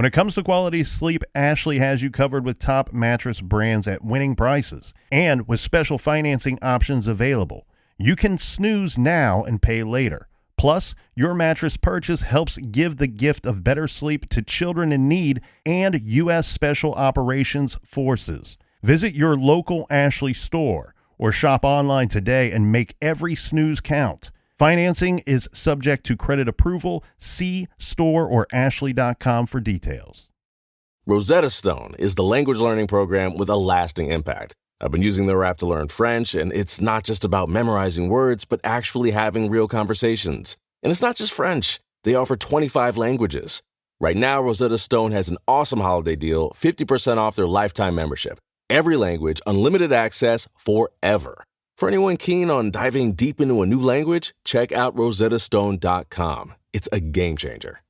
When it comes to quality sleep, Ashley has you covered with top mattress brands at winning prices and with special financing options available. You can snooze now and pay later. Plus, your mattress purchase helps give the gift of better sleep to children in need and U.S. Special Operations Forces. Visit your local Ashley store or shop online today and make every snooze count. Financing is subject to credit approval. See store or ashley.com for details. Rosetta Stone is the language learning program with a lasting impact. I've been using their app to learn French, and it's not just about memorizing words, but actually having real conversations. And it's not just French. They offer 25 languages. Right now, Rosetta Stone has an awesome holiday deal, 50% off their lifetime membership. Every language, unlimited access forever. For anyone keen on diving deep into a new language, check out rosettastone.com. It's a game changer.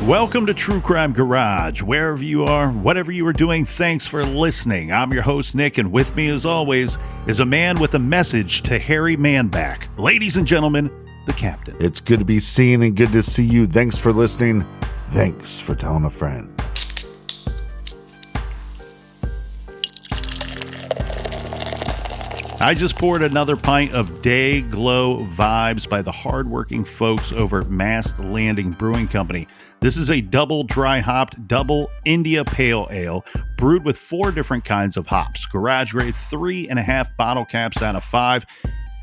Welcome to True Crime Garage. Wherever you are, whatever you are doing, thanks for listening. I'm your host, Nick, and with me, as always, is a man with a message to Harry Manback. Ladies and gentlemen, the Captain. It's good to be seen and good to see you. Thanks for listening. Thanks for telling a friend. I just poured another pint of Day Glow Vibes by the hardworking folks over at Mast Landing Brewing Company. This is a double dry hopped, double India Pale Ale brewed with 4 different kinds of hops. Garage grade 3.5 bottle caps out of 5.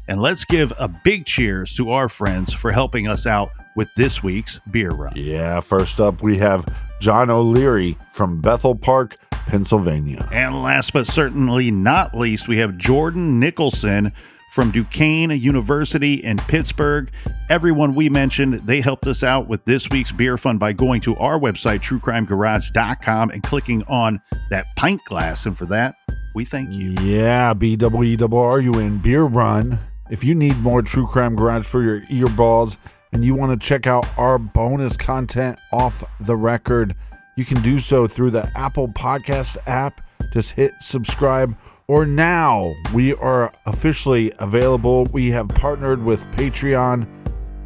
And let's give a big cheers to our friends for helping us out with this week's beer run. Yeah, first up we have John O'Leary from Bethel Park, Pennsylvania. And last but certainly not least, we have Jordan Nicholson from Duquesne University in Pittsburgh. Everyone we mentioned, they helped us out with this week's beer fun by going to our website, truecrimegarage.com, and clicking on that pint glass. And for that, we thank you. Yeah, BWERUN Beer Run. If you need more True Crime Garage for your earballs and you want to check out our bonus content off the record, you can do so through the Apple Podcast app. Just hit subscribe. Or now we are officially available. We have partnered with Patreon.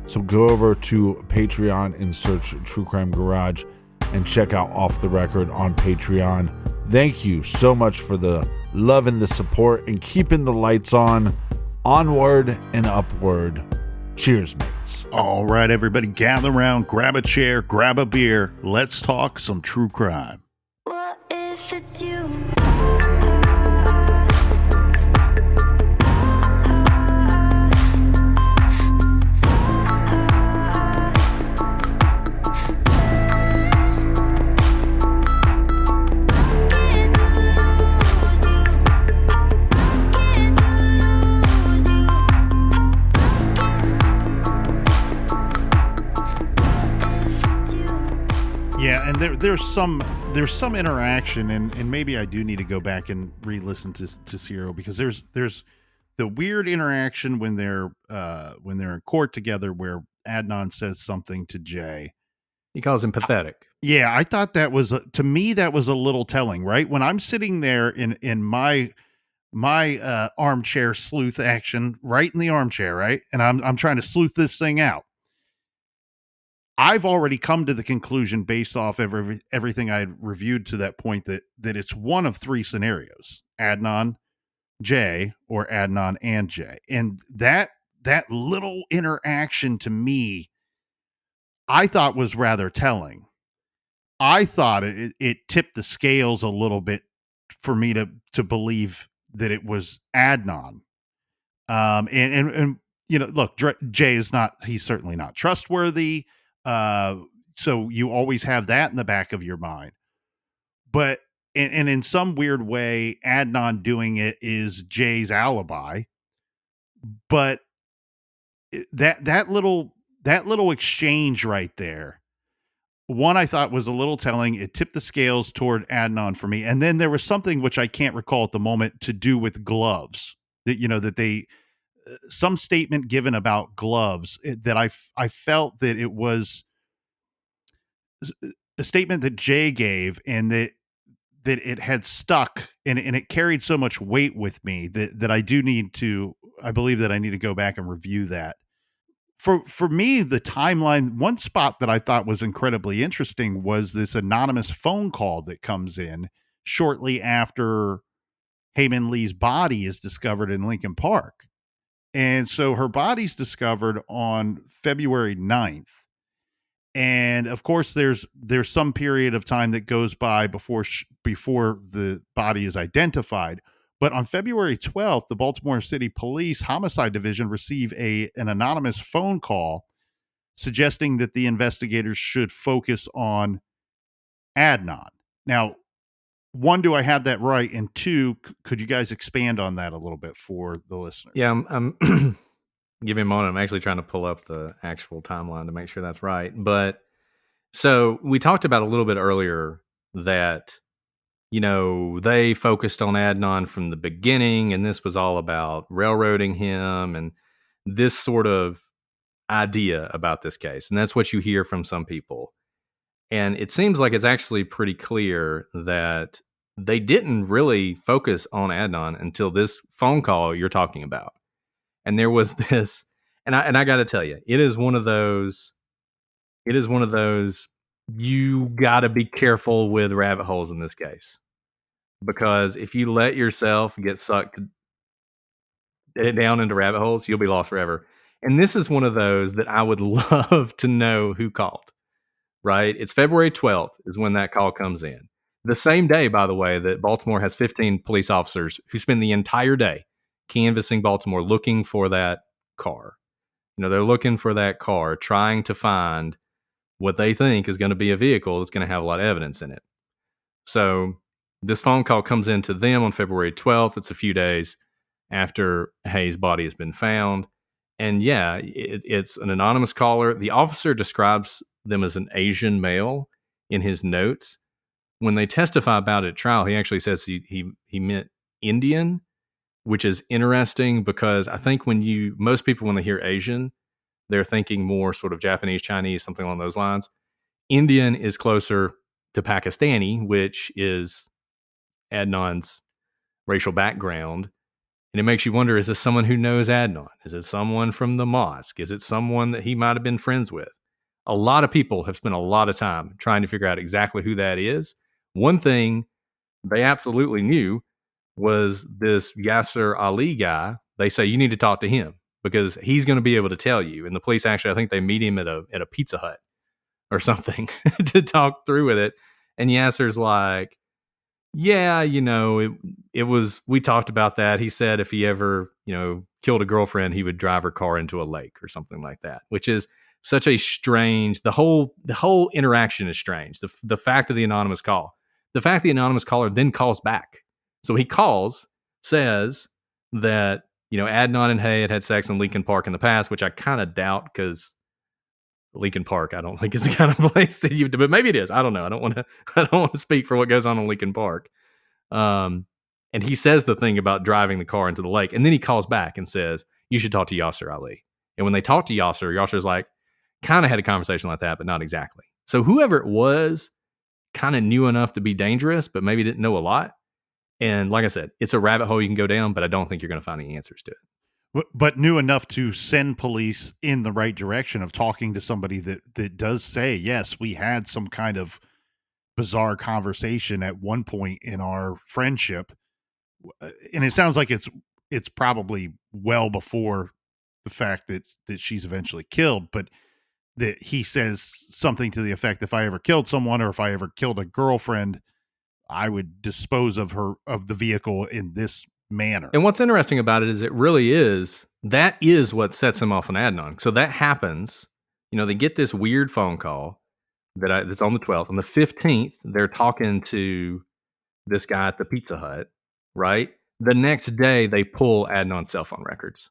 So go over to Patreon and search True Crime Garage and check out Off the Record on Patreon. Thank you so much for the love and the support and keeping the lights on. Onward and upward. Cheers, mates. All right, everybody, gather around, grab a chair, grab a beer. Let's talk some true crime. What if it's you? Yeah, and there's some interaction, and maybe I do need to go back and re-listen to Ciro, because there's the weird interaction when they're in court together where Adnan says something to Jay. He calls him pathetic. Yeah, I thought that was, to me, that was a little telling, right? When I'm sitting there in my armchair sleuth action, right in the armchair, right, and I'm trying to sleuth this thing out. I've already come to the conclusion, based off everything I had reviewed to that point, that it's one of 3 scenarios: Adnan, Jay, or Adnan and Jay. And that little interaction, to me, I thought was rather telling. I thought it tipped the scales a little bit for me to believe that it was Adnan. And you know, look, Jay is not, he's certainly not trustworthy. So you always have that in the back of your mind. But and in some weird way, Adnan doing it is Jay's alibi. But that little exchange right there, one I thought was a little telling. It tipped the scales toward Adnan for me. And then there was something which I can't recall at the moment to do with gloves that, that they, some statement given about gloves that I felt that it was a statement that Jay gave, and that it had stuck and it carried so much weight with me that I believe that I need to go back and review that. For me, the timeline, one spot that I thought was incredibly interesting was this anonymous phone call that comes in shortly after Hae Min Lee's body is discovered in Leakin Park. And so her body's discovered on February 9th. And of course, there's some period of time that goes by before the body is identified. But on February 12th, the Baltimore City Police Homicide Division receive an anonymous phone call suggesting that the investigators should focus on Adnan. Now, one, do I have that right? And two, could you guys expand on that a little bit for the listeners? Yeah, I'm give me a moment. I'm actually trying to pull up the actual timeline to make sure that's right. But so we talked about a little bit earlier that, they focused on Adnan from the beginning, and this was all about railroading him and this sort of idea about this case. And that's what you hear from some people. And it seems like it's actually pretty clear that they didn't really focus on Adnan until this phone call you're talking about. And there was this, and I got to tell you, it is one of those, you got to be careful with rabbit holes in this case. Because if you let yourself get sucked down into rabbit holes, you'll be lost forever. And this is one of those that I would love to know who called, right? It's February 12th is when that call comes in. The same day, by the way, that Baltimore has 15 police officers who spend the entire day canvassing Baltimore looking for that car. They're looking for that car, trying to find what they think is going to be a vehicle that's going to have a lot of evidence in it. So this phone call comes in to them on February 12th. It's a few days after Hae's body has been found. And yeah, it's an anonymous caller. The officer describes them as an Asian male in his notes. When they testify about it at trial, he actually says he meant Indian, which is interesting because I think most people, when they hear Asian, they're thinking more sort of Japanese, Chinese, something along those lines. Indian is closer to Pakistani, which is Adnan's racial background. And it makes you wonder, is this someone who knows Adnan? Is it someone from the mosque? Is it someone that he might have been friends with? A lot of people have spent a lot of time trying to figure out exactly who that is. One thing they absolutely knew was this Yasser Ali guy. They say, you need to talk to him because he's going to be able to tell you. And the police actually, I think they meet him at a Pizza Hut or something to talk through with it. And Yasser's like, yeah, it was, we talked about that. He said if he ever, killed a girlfriend, he would drive her car into a lake or something like that, which is such a strange, the whole interaction is strange. The fact of the anonymous call, the fact the anonymous caller then calls back. So he calls, says that, Adnan and Hae had sex in Leakin Park in the past, which I kind of doubt because Leakin Park, I don't think is the kind of place that you, but maybe it is. I don't know. I don't want to speak for what goes on in Leakin Park. And he says the thing about driving the car into the lake, and then he calls back and says, you should talk to Yasser Ali. And when they talk to Yasser's like, kind of had a conversation like that, but not exactly. So whoever it was kind of knew enough to be dangerous, but maybe didn't know a lot. And like I said, it's a rabbit hole you can go down, but I don't think you're going to find any answers to it. But knew enough to send police in the right direction of talking to somebody that does say, yes, we had some kind of bizarre conversation at one point in our friendship. And it sounds like it's probably well before the fact that she's eventually killed, but that he says something to the effect, if I ever killed someone or if I ever killed a girlfriend, I would dispose of the vehicle in this manner. And what's interesting about it is that is what sets him off on Adnan. So that happens, they get this weird phone call that's on the 12th. On the 15th, they're talking to this guy at the Pizza Hut, right? The next day, they pull Adnan's cell phone records.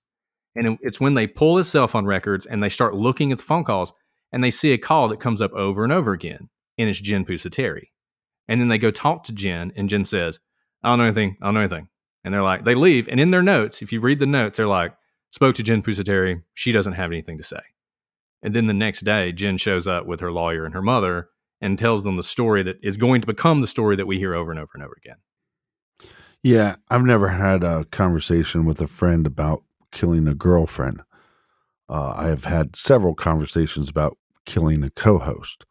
And it's when they pull his cell phone records and they start looking at the phone calls and they see a call that comes up over and over again. And it's Jen Pusateri. And then they go talk to Jen, and Jen says, I don't know anything. I don't know anything. And they're like, they leave. And in their notes, if you read the notes, they're like, spoke to Jen Pusateri. She doesn't have anything to say. And then the next day, Jen shows up with her lawyer and her mother and tells them the story that is going to become the story that we hear over and over and over again. Yeah, I've never had a conversation with a friend about killing a girlfriend. I have had several conversations about killing a co-host.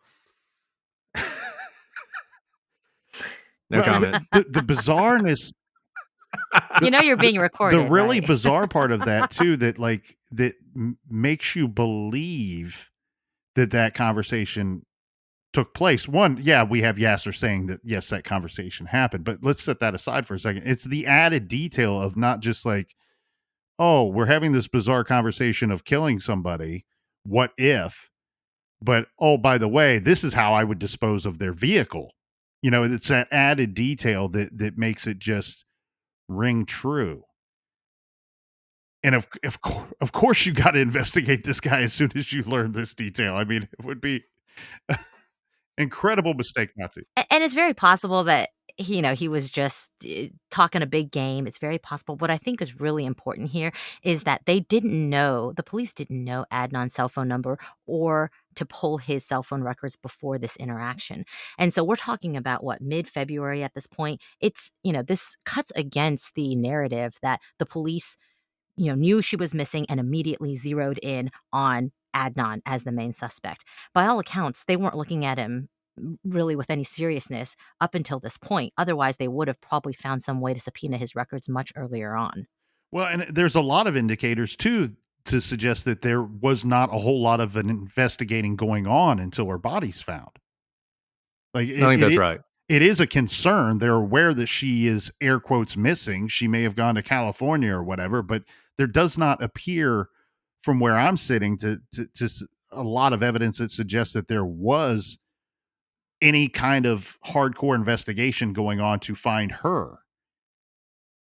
No comment. The bizarreness. You know you're being recorded. The really right? bizarre part of that too, that makes you believe that conversation took place. One, yeah, we have Yasser saying that yes, that conversation happened, but let's set that aside for a second. It's the added detail of not just like, oh, we're having this bizarre conversation of killing somebody. What if? But oh, by the way, this is how I would dispose of their vehicle. You know, it's that added detail that makes it just ring true. And of course, you got to investigate this guy as soon as you learn this detail. I mean, it would be an incredible mistake not to. And it's very possible that he was just talking a big game. It's very possible. What I think is really important here is that the police didn't know Adnan's cell phone number or to pull his cell phone records before this interaction. And so we're talking about mid-February at this point. It's, this cuts against the narrative that the police, knew she was missing and immediately zeroed in on Adnan as the main suspect. By all accounts, they weren't looking at him really with any seriousness up until this point. Otherwise, they would have probably found some way to subpoena his records much earlier on. Well, and there's a lot of indicators, too, to suggest that there was not a whole lot of an investigating going on until her body's found. I think that's right. It is a concern. They're aware that she is, air quotes, missing. She may have gone to California or whatever, but there does not appear, from where I'm sitting, to a lot of evidence that suggests that there was any kind of hardcore investigation going on to find her.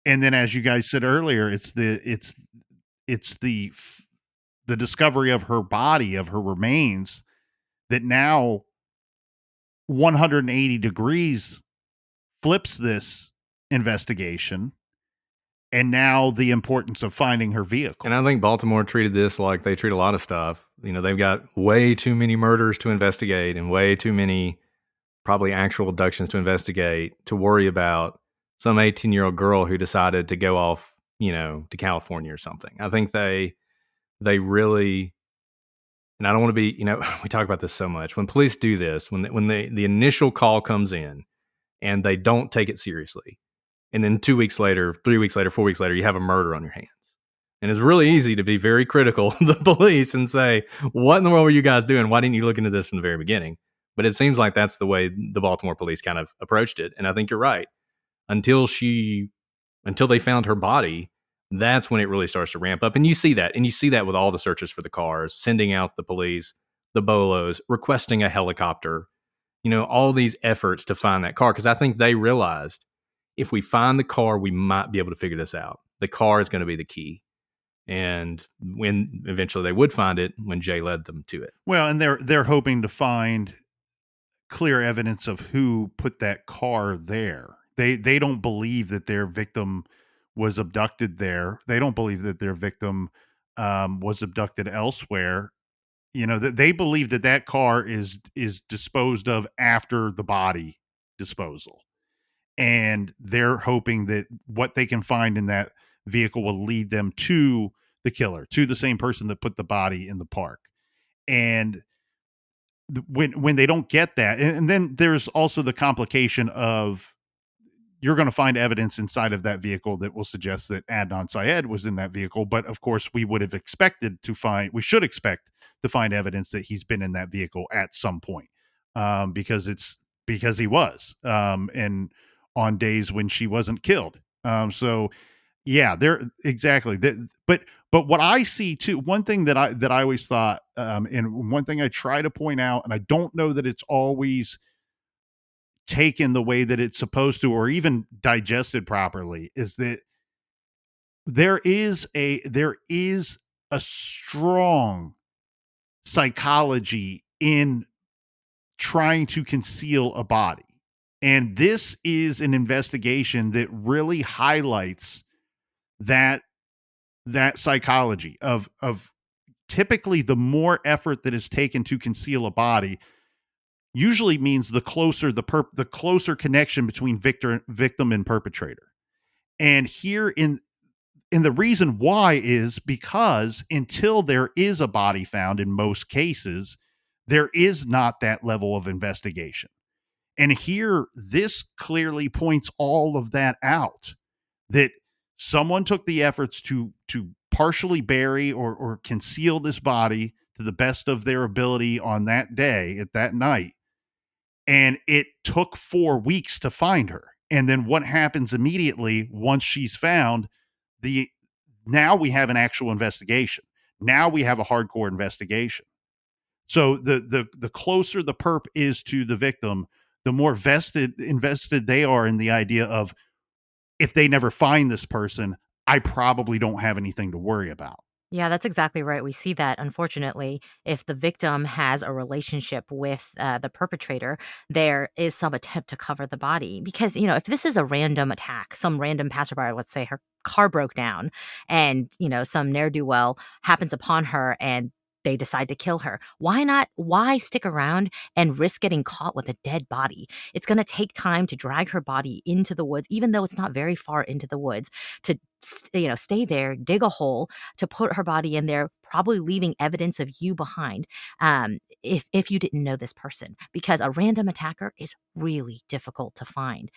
And then, as you guys said earlier, it's the discovery of her body, of her remains, that now 180 degrees flips this investigation, and now the importance of finding her vehicle. And I think Baltimore treated this like they treat a lot of stuff. They've got way too many murders to investigate and way too many probably actual abductions to investigate to worry about some 18-year-old girl who decided to go off, to California or something. I think they really, and I don't want to be, we talk about this so much. When police do this, when the initial call comes in and they don't take it seriously, and then 2 weeks later, 3 weeks later, 4 weeks later, you have a murder on your hands. And it's really easy to be very critical of the police and say, what in the world were you guys doing? Why didn't you look into this from the very beginning? But it seems like that's the way the Baltimore police kind of approached it. And I think you're right. Until they found her body, that's when it really starts to ramp up. And you see that. And you see that with all the searches for the cars, sending out the police, the BOLOs, requesting a helicopter, all these efforts to find that car. Because I think they realized if we find the car, we might be able to figure this out. The car is going to be the key. And when eventually they would find it, when Jay led them to it. Well, and they're hoping to find clear evidence of who put that car there. They don't believe that their victim was abducted there. They don't believe that their victim was abducted elsewhere. They believe that car is disposed of after the body disposal. And they're hoping that what they can find in that vehicle will lead them to the killer, to the same person that put the body in the park. And when they don't get that, and then there's also the complication of you're going to find evidence inside of that vehicle that will suggest that Adnan Syed was in that vehicle. But of course, we should expect to find evidence that he's been in that vehicle at some point, because he was, and on days when she wasn't killed. So yeah, they're exactly that. But what I see too, one thing that I always thought, and one thing I try to point out, and I don't know that it's always taken the way that it's supposed to, or even digested properly, is that there is a strong psychology in trying to conceal a body. And this is an investigation that really highlights that psychology of typically the more effort that is taken to conceal a body usually means the closer the closer connection between victim and perpetrator. And here and the reason why is because until there is a body found in most cases, there is not that level of investigation. And here, this clearly points all of that out, that someone took the efforts to partially bury or conceal this body to the best of their ability on that day, at that night. And it took 4 weeks to find her. And then what happens immediately once she's found? Now we have an actual investigation. Now we have a hardcore investigation. So the closer the perp is to the victim, the more invested they are in the idea of, if they never find this person, I probably don't have anything to worry about. Yeah, that's exactly right. We see that, unfortunately, if the victim has a relationship with the perpetrator, there is some attempt to cover the body. Because, if this is a random attack, some random passerby, let's say her car broke down and, some ne'er-do-well happens upon her and they decide to kill her. Why stick around and risk getting caught with a dead body? It's going to take time to drag her body into the woods, even though it's not very far into the woods, to stay there, dig a hole to put her body in there, probably leaving evidence of you behind. If you didn't know this person, because a random attacker is really difficult to find.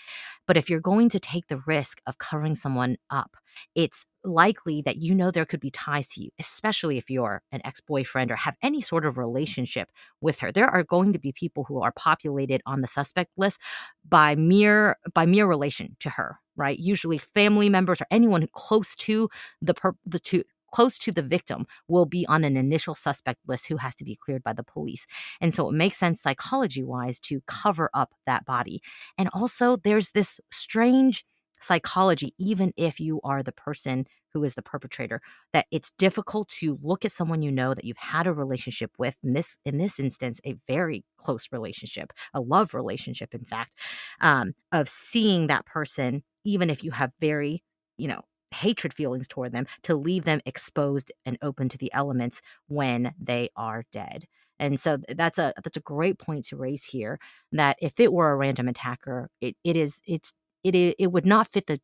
But if you're going to take the risk of covering someone up, it's likely that there could be ties to you, especially if you're an ex-boyfriend or have any sort of relationship with her. There are going to be people who are populated on the suspect list by mere relation to her, right? Usually family members or anyone close to close to the victim will be on an initial suspect list who has to be cleared by the police. And so it makes sense psychology-wise to cover up that body. And also there's this strange psychology, even if you are the person who is the perpetrator, that it's difficult to look at someone that you've had a relationship with, in this instance, a very close relationship, a love relationship, in fact, of seeing that person, even if you have very, hatred feelings toward them, to leave them exposed and open to the elements when they are dead. And so that's a great point to raise here, that if it were a random attacker, it would not fit the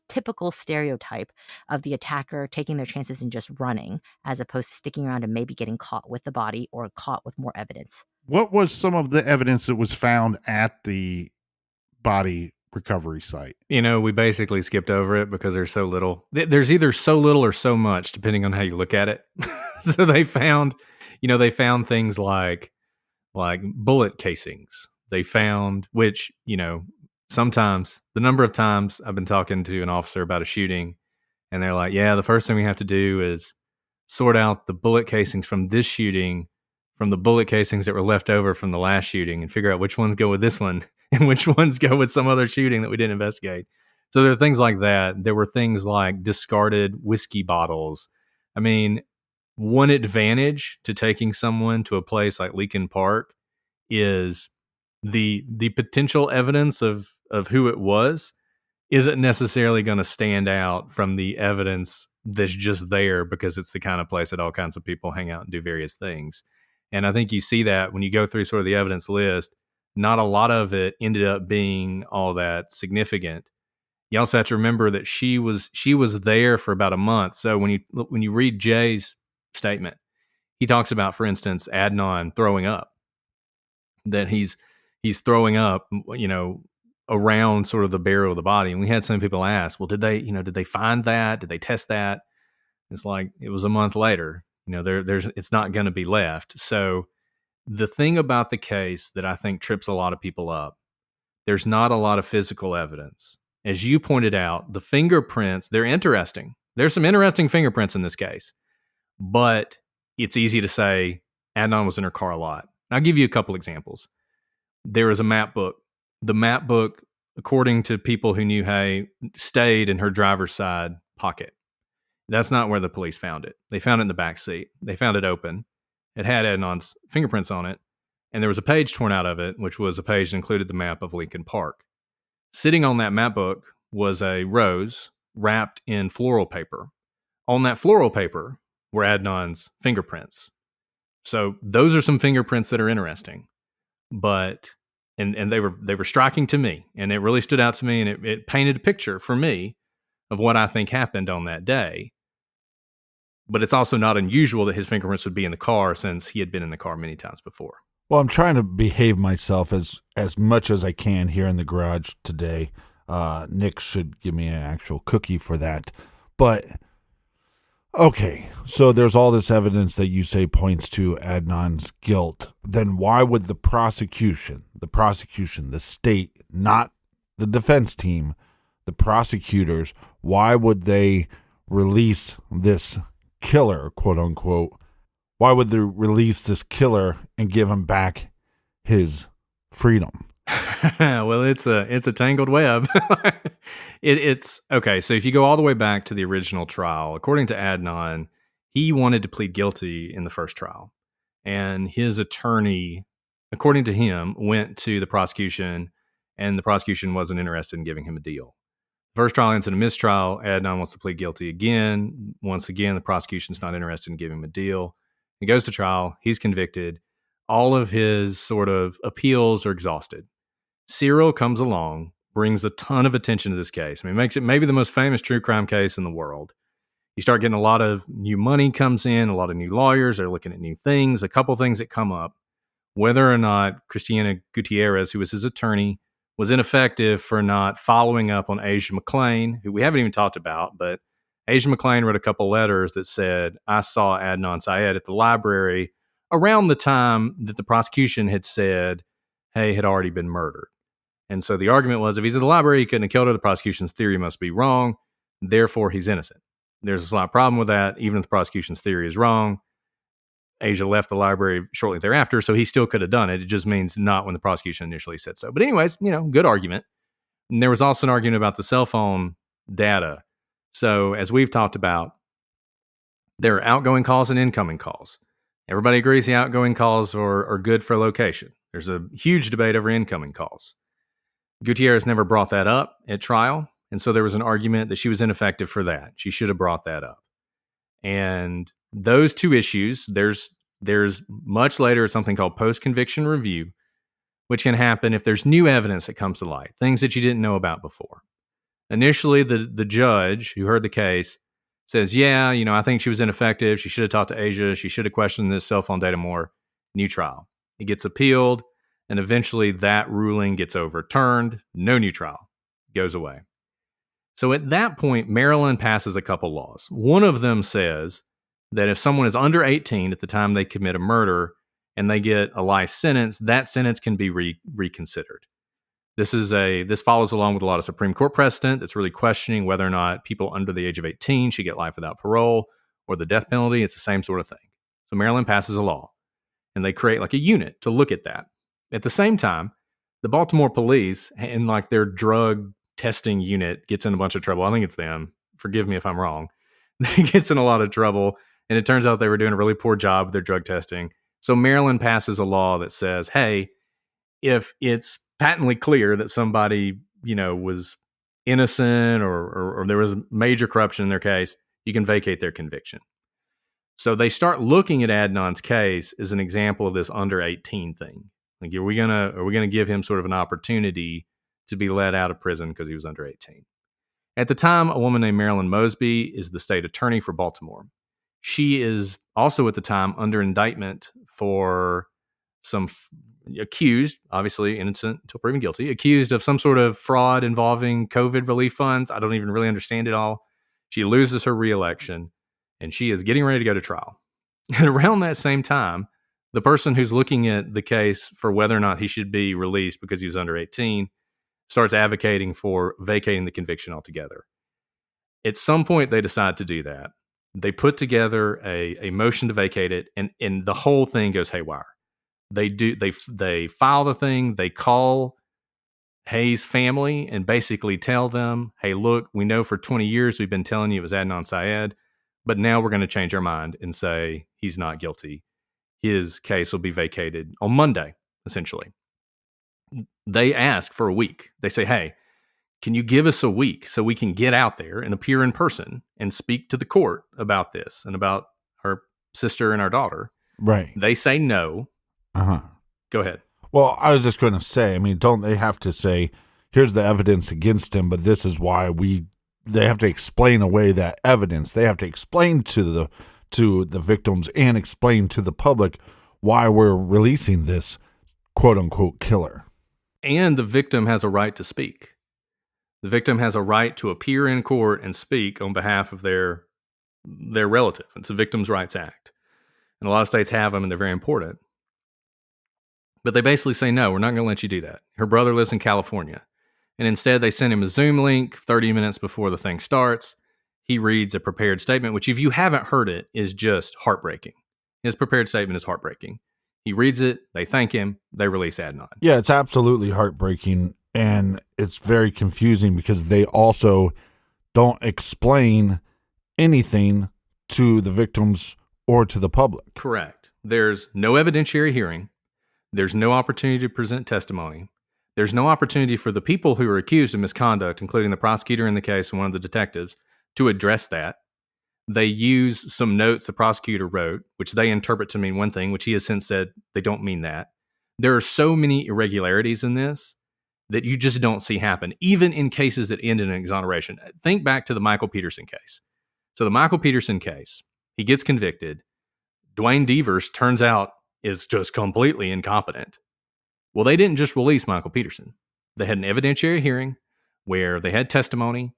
typical stereotype of the attacker taking their chances and just running, as opposed to sticking around and maybe getting caught with the body or caught with more evidence. What was some of the evidence that was found at the body recovery site? We basically skipped over it because there's so little. There's either so little or so much, depending on how you look at it. So they found things like bullet casings. They found, which, sometimes, the number of times I've been talking to an officer about a shooting, and they're like, yeah, the first thing we have to do is sort out the bullet casings from this shooting from the bullet casings that were left over from the last shooting and figure out which ones go with this one and which ones go with some other shooting that we didn't investigate. So there are things like that. There were things like discarded whiskey bottles. I mean, one advantage to taking someone to a place like Leakin Park is the potential evidence of who it was isn't necessarily going to stand out from the evidence that's just there, because it's the kind of place that all kinds of people hang out and do various things. And I think you see that when you go through sort of the evidence list, not a lot of it ended up being all that significant. You also have to remember that she was there for about a month. So when you read Jay's statement, he talks about, for instance, Adnan throwing up, that he's throwing up, around sort of the burial of the body. And we had some people ask, well, did they find that? Did they test that? It's like, it was a month later. It's not going to be left. So the thing about the case that I think trips a lot of people up, there's not a lot of physical evidence. As you pointed out, the fingerprints, they're interesting. There's some interesting fingerprints in this case, but it's easy to say Adnan was in her car a lot. And I'll give you a couple examples. There is a map book the map book, according to people who knew Hae, stayed in her driver's side pocket. That's not where the police found it. They found it in the back seat. They found it open. It had Adnan's fingerprints on it, and there was a page torn out of it, which was a page that included the map of Leakin Park. Sitting on that map book was a rose wrapped in floral paper. On that floral paper were Adnan's fingerprints. So those are some fingerprints that are interesting, but and they were striking to me, and it really stood out to me, and it painted a picture for me of what I think happened on that day. But it's also not unusual that his fingerprints would be in the car, since he had been in the car many times before. Well, I'm trying to behave myself as much as I can here in the garage today. Nick should give me an actual cookie for that. But, okay, so there's all this evidence that you say points to Adnan's guilt. Then why would the prosecution, the state, not the defense team, the prosecutors, why would they release this killer, quote unquote? Why would they release this killer and give him back his freedom? Well, it's a tangled web. It's okay. So if you go all the way back to the original trial, according to Adnan, he wanted to plead guilty in the first trial, and his attorney, according to him, went to the prosecution, and the prosecution wasn't interested in giving him a deal. First trial ends in a mistrial. Adnan wants to plead guilty again. Once again, the prosecution's not interested in giving him a deal. He goes to trial. He's convicted. All of his sort of appeals are exhausted. Cyril comes along, brings a ton of attention to this case. I mean, makes it maybe the most famous true crime case in the world. You start getting a lot of new money comes in, a lot of new lawyers. They're looking at new things, a couple things that come up. Whether or not Christina Gutierrez, who was his attorney, was ineffective for not following up on Asia McClain, who we haven't even talked about, but Asia McClain wrote a couple letters that said, I saw Adnan Syed at the library around the time that the prosecution had said Hae had already been murdered. And so the argument was, if he's at the library, he couldn't have killed her. The prosecution's theory must be wrong. Therefore, he's innocent. There's a slight problem with that. Even if the prosecution's theory is wrong, Asia left the library shortly thereafter, so he still could have done it. It just means not when the prosecution initially said so. But anyways, good argument. And there was also an argument about the cell phone data. So as we've talked about, there are outgoing calls and incoming calls. Everybody agrees the outgoing calls are good for location. There's a huge debate over incoming calls. Gutierrez never brought that up at trial, and so there was an argument that she was ineffective for that. She should have brought that up. And those two issues, there's much later something called post-conviction review, which can happen if there's new evidence that comes to light, things that you didn't know about before. Initially, the judge who heard the case says, I think she was ineffective. She should have talked to Asia. She should have questioned this cell phone data more. New trial. It gets appealed, and eventually that ruling gets overturned. No new trial. Goes away. So at that point, Maryland passes a couple laws. One of them says that if someone is under 18 at the time they commit a murder and they get a life sentence, that sentence can be reconsidered. This follows along with a lot of Supreme Court precedent that's really questioning whether or not people under the age of 18 should get life without parole or the death penalty. It's the same sort of thing. So Maryland passes a law, and they create like a unit to look at that. At the same time, the Baltimore police and like their drug testing unit gets in a bunch of trouble. I think it's them. Forgive me if I'm wrong. They gets in a lot of trouble, and it turns out they were doing a really poor job with their drug testing. So Maryland passes a law that says, hey, if it's patently clear that somebody, was innocent or there was major corruption in their case, you can vacate their conviction. So they start looking at Adnan's case as an example of this under 18 thing. Like, are we gonna give him sort of an opportunity to be let out of prison because he was under 18? At the time, a woman named Marilyn Mosby is the state attorney for Baltimore. She is also at the time under indictment for some accused, obviously innocent until proven guilty, accused of some sort of fraud involving COVID relief funds. I don't even really understand it all. She loses her reelection, and she is getting ready to go to trial. And around that same time, the person who's looking at the case for whether or not he should be released because he was under 18 starts advocating for vacating the conviction altogether. At some point, they decide to do that. They put together a motion to vacate it, and the whole thing goes haywire. They file the thing. They call Hae's family and basically tell them, hey, look, we know for 20 years we've been telling you it was Adnan Syed, but now we're going to change our mind and say he's not guilty. His case will be vacated on Monday, essentially. They ask for a week. They say, hey, can you give us a week so we can get out there and appear in person and speak to the court about this and about our sister and our daughter? Right. They say no. Uh-huh. Go ahead. Well, I was just going to say, I mean, don't they have to say, here's the evidence against him, but this is why they have to explain away that evidence. They have to explain to the victims and explain to the public why we're releasing this quote unquote killer. And the victim has a right to speak. The victim has a right to appear in court and speak on behalf of their relative. It's a Victims' Rights Act. And a lot of states have them, and they're very important. But they basically say, no, we're not going to let you do that. Her brother lives in California. And instead, they send him a Zoom link 30 minutes before the thing starts. He reads a prepared statement, which if you haven't heard it, is just heartbreaking. His prepared statement is heartbreaking. He reads it, they thank him, they release Adnan. Yeah, it's absolutely heartbreaking, and it's very confusing because they also don't explain anything to the victims or to the public. Correct. There's no evidentiary hearing. There's no opportunity to present testimony. There's no opportunity for the people who are accused of misconduct, including the prosecutor in the case and one of the detectives, to address that. They use some notes the prosecutor wrote, which they interpret to mean one thing, which he has since said they don't mean that. There are so many irregularities in this that you just don't see happen, even in cases that end in an exoneration. Think back to the Michael Peterson case. So the Michael Peterson case, he gets convicted. Dwayne Devers turns out is just completely incompetent. Well, they didn't just release Michael Peterson. They had an evidentiary hearing where they had testimony.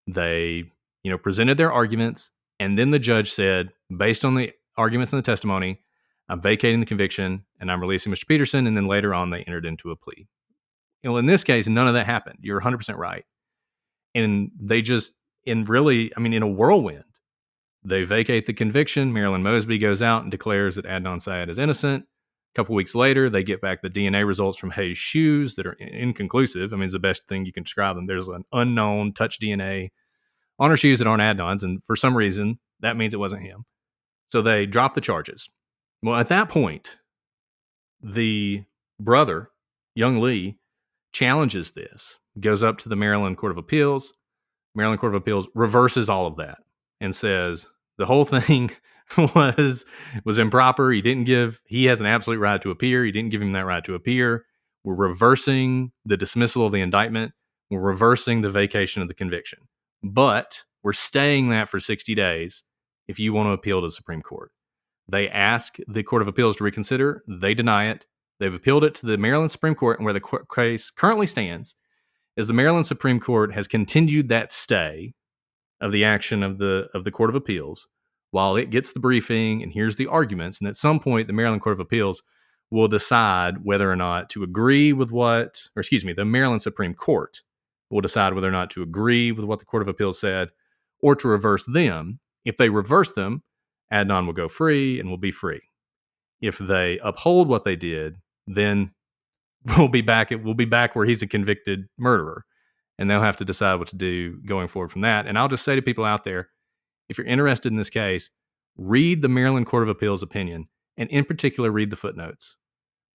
They, presented their arguments. And then the judge said, based on the arguments and the testimony, I'm vacating the conviction and I'm releasing Mr. Peterson. And then later on, they entered into a plea. In this case, none of that happened. You're 100% right. And they just, in a whirlwind, they vacate the conviction. Marilyn Mosby goes out and declares that Adnan Syed is innocent. A couple weeks later, they get back the DNA results from Hae's shoes that are inconclusive. It's the best thing you can describe them. There's an unknown touch DNA on her shoes that aren't Adnan's, and for some reason, that means it wasn't him. So they drop the charges. Well, at that point, the brother, young Lee, challenges this, goes up to the Maryland Court of Appeals. Maryland Court of Appeals reverses all of that and says the whole thing was improper. He has an absolute right to appear. He didn't give him that right to appear. We're reversing the dismissal of the indictment. We're reversing the vacation of the conviction. But we're staying that for 60 days if you want to appeal to the Supreme Court. They ask the Court of Appeals to reconsider. They deny it. They've appealed it to the Maryland Supreme Court, and where the case currently stands is the Maryland Supreme Court has continued that stay of the action of the Court of Appeals while it gets the briefing and hears the arguments. And at some point, the Maryland Court of Appeals will decide whether or not to agree with the Maryland Supreme Court will decide whether or not to agree with what the Court of Appeals said or to reverse them. If they reverse them, Adnan will go free and will be free. If they uphold what they did, then we'll be back where he's a convicted murderer, and they'll have to decide what to do going forward from that. And I'll just say to people out there, if you're interested in this case, read the Maryland Court of Appeals opinion, and in particular, read the footnotes,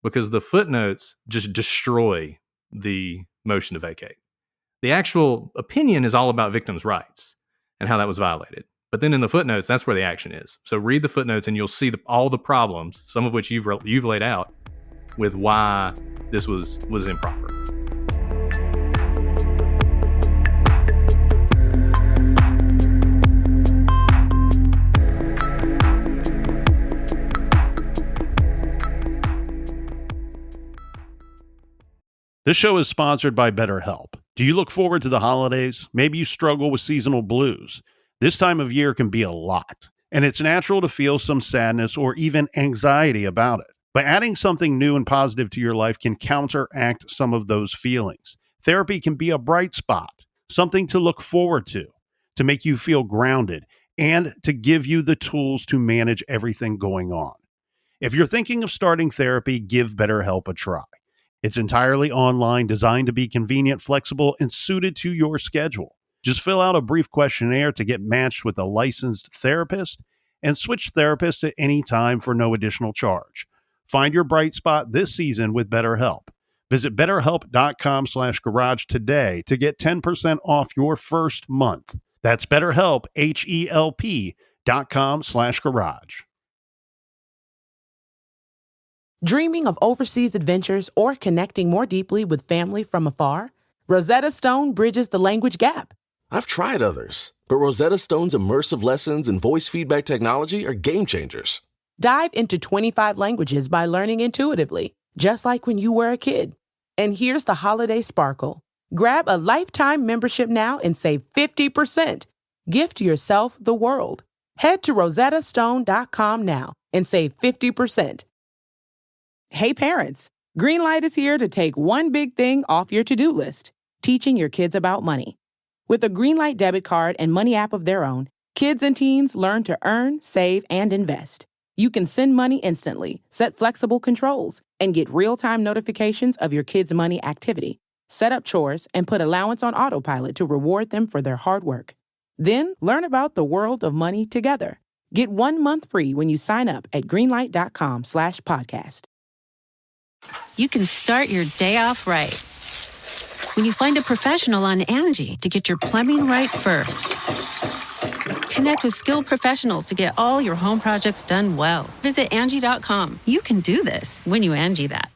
because the footnotes just destroy the motion to vacate. The actual opinion is all about victims' rights and how that was violated. But then in the footnotes, that's where the action is. So read the footnotes and you'll see all the problems, some of which you've laid out, with why this was improper. This show is sponsored by BetterHelp. Do you look forward to the holidays? Maybe you struggle with seasonal blues. This time of year can be a lot, and it's natural to feel some sadness or even anxiety about it. But adding something new and positive to your life can counteract some of those feelings. Therapy can be a bright spot, something to look forward to make you feel grounded, and to give you the tools to manage everything going on. If you're thinking of starting therapy, give BetterHelp a try. It's entirely online, designed to be convenient, flexible, and suited to your schedule. Just fill out a brief questionnaire to get matched with a licensed therapist and switch therapists at any time for no additional charge. Find your bright spot this season with BetterHelp. Visit betterhelp.com/garage today to get 10% off your first month. That's BetterHelp, HELP.com/garage. Dreaming of overseas adventures or connecting more deeply with family from afar? Rosetta Stone bridges the language gap. I've tried others, but Rosetta Stone's immersive lessons and voice feedback technology are game changers. Dive into 25 languages by learning intuitively, just like when you were a kid. And here's the holiday sparkle. Grab a lifetime membership now and save 50%. Gift yourself the world. Head to rosettastone.com now and save 50%. Hey parents, Greenlight is here to take one big thing off your to-do list, teaching your kids about money. With a Greenlight debit card and money app of their own, kids and teens learn to earn, save, and invest. You can send money instantly, set flexible controls, and get real-time notifications of your kids' money activity. Set up chores and put allowance on autopilot to reward them for their hard work. Then learn about the world of money together. Get 1 month free when you sign up at greenlight.com/podcast. You can start your day off right when you find a professional on Angie to get your plumbing right first. Connect with skilled professionals to get all your home projects done well. Visit Angie.com. You can do this when you Angie that.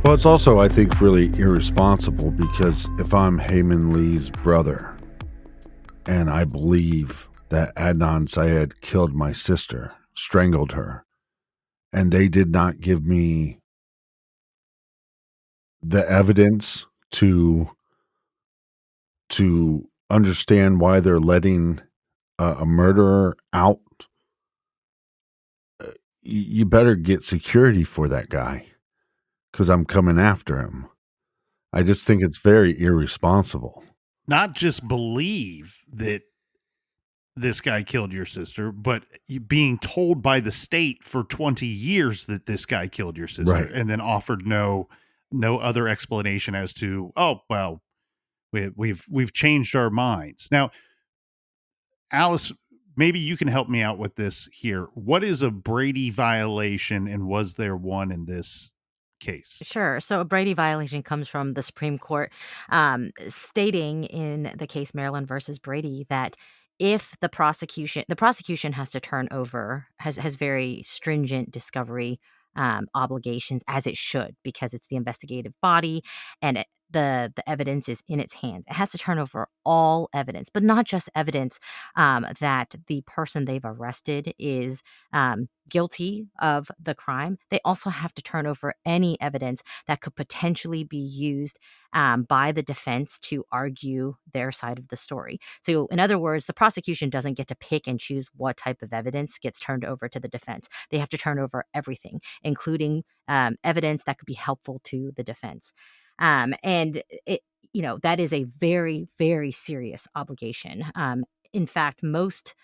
Well, it's also, I think, really irresponsible because if I'm Hae Min Lee's brother and I believe that Adnan Syed killed my sister, strangled her, and they did not give me the evidence to understand why they're letting a murderer out, you better get security for that guy. Because I'm coming after him. I just think it's very irresponsible. Not just believe that this guy killed your sister, but being told by the state for 20 years that this guy killed your sister, Right. and then offered no other explanation as to, oh, well, we've changed our minds. Now, Alice, maybe you can help me out with this here. What is a Brady violation, and was there one in this case? Sure. So a Brady violation comes from the Supreme Court, stating in the case Maryland versus Brady that if the prosecution has to turn over, has very stringent discovery obligations, as it should, because it's the investigative body and the evidence is in its hands. It has to turn over all evidence, but not just evidence that the person they've arrested is guilty of the crime. They also have to turn over any evidence that could potentially be used by the defense to argue their side of the story. So in other words, the prosecution doesn't get to pick and choose what type of evidence gets turned over to the defense. They have to turn over everything, including evidence that could be helpful to the defense. And it, that is a very, very serious obligation. In fact, most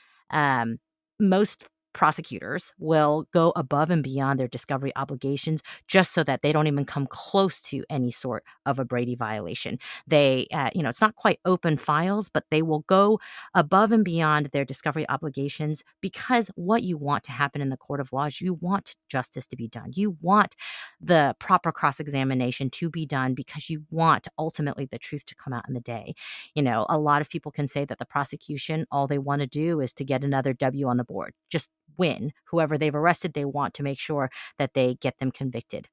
prosecutors will go above and beyond their discovery obligations just so that they don't even come close to any sort of a Brady violation. They, it's not quite open files, but they will go above and beyond their discovery obligations because what you want to happen in the court of law is you want justice to be done. You want the proper cross-examination to be done because you want ultimately the truth to come out in the day. A lot of people can say that the prosecution, all they want to do is to get another W on the board. Just win. Whoever they've arrested, they want to make sure that they get them convicted.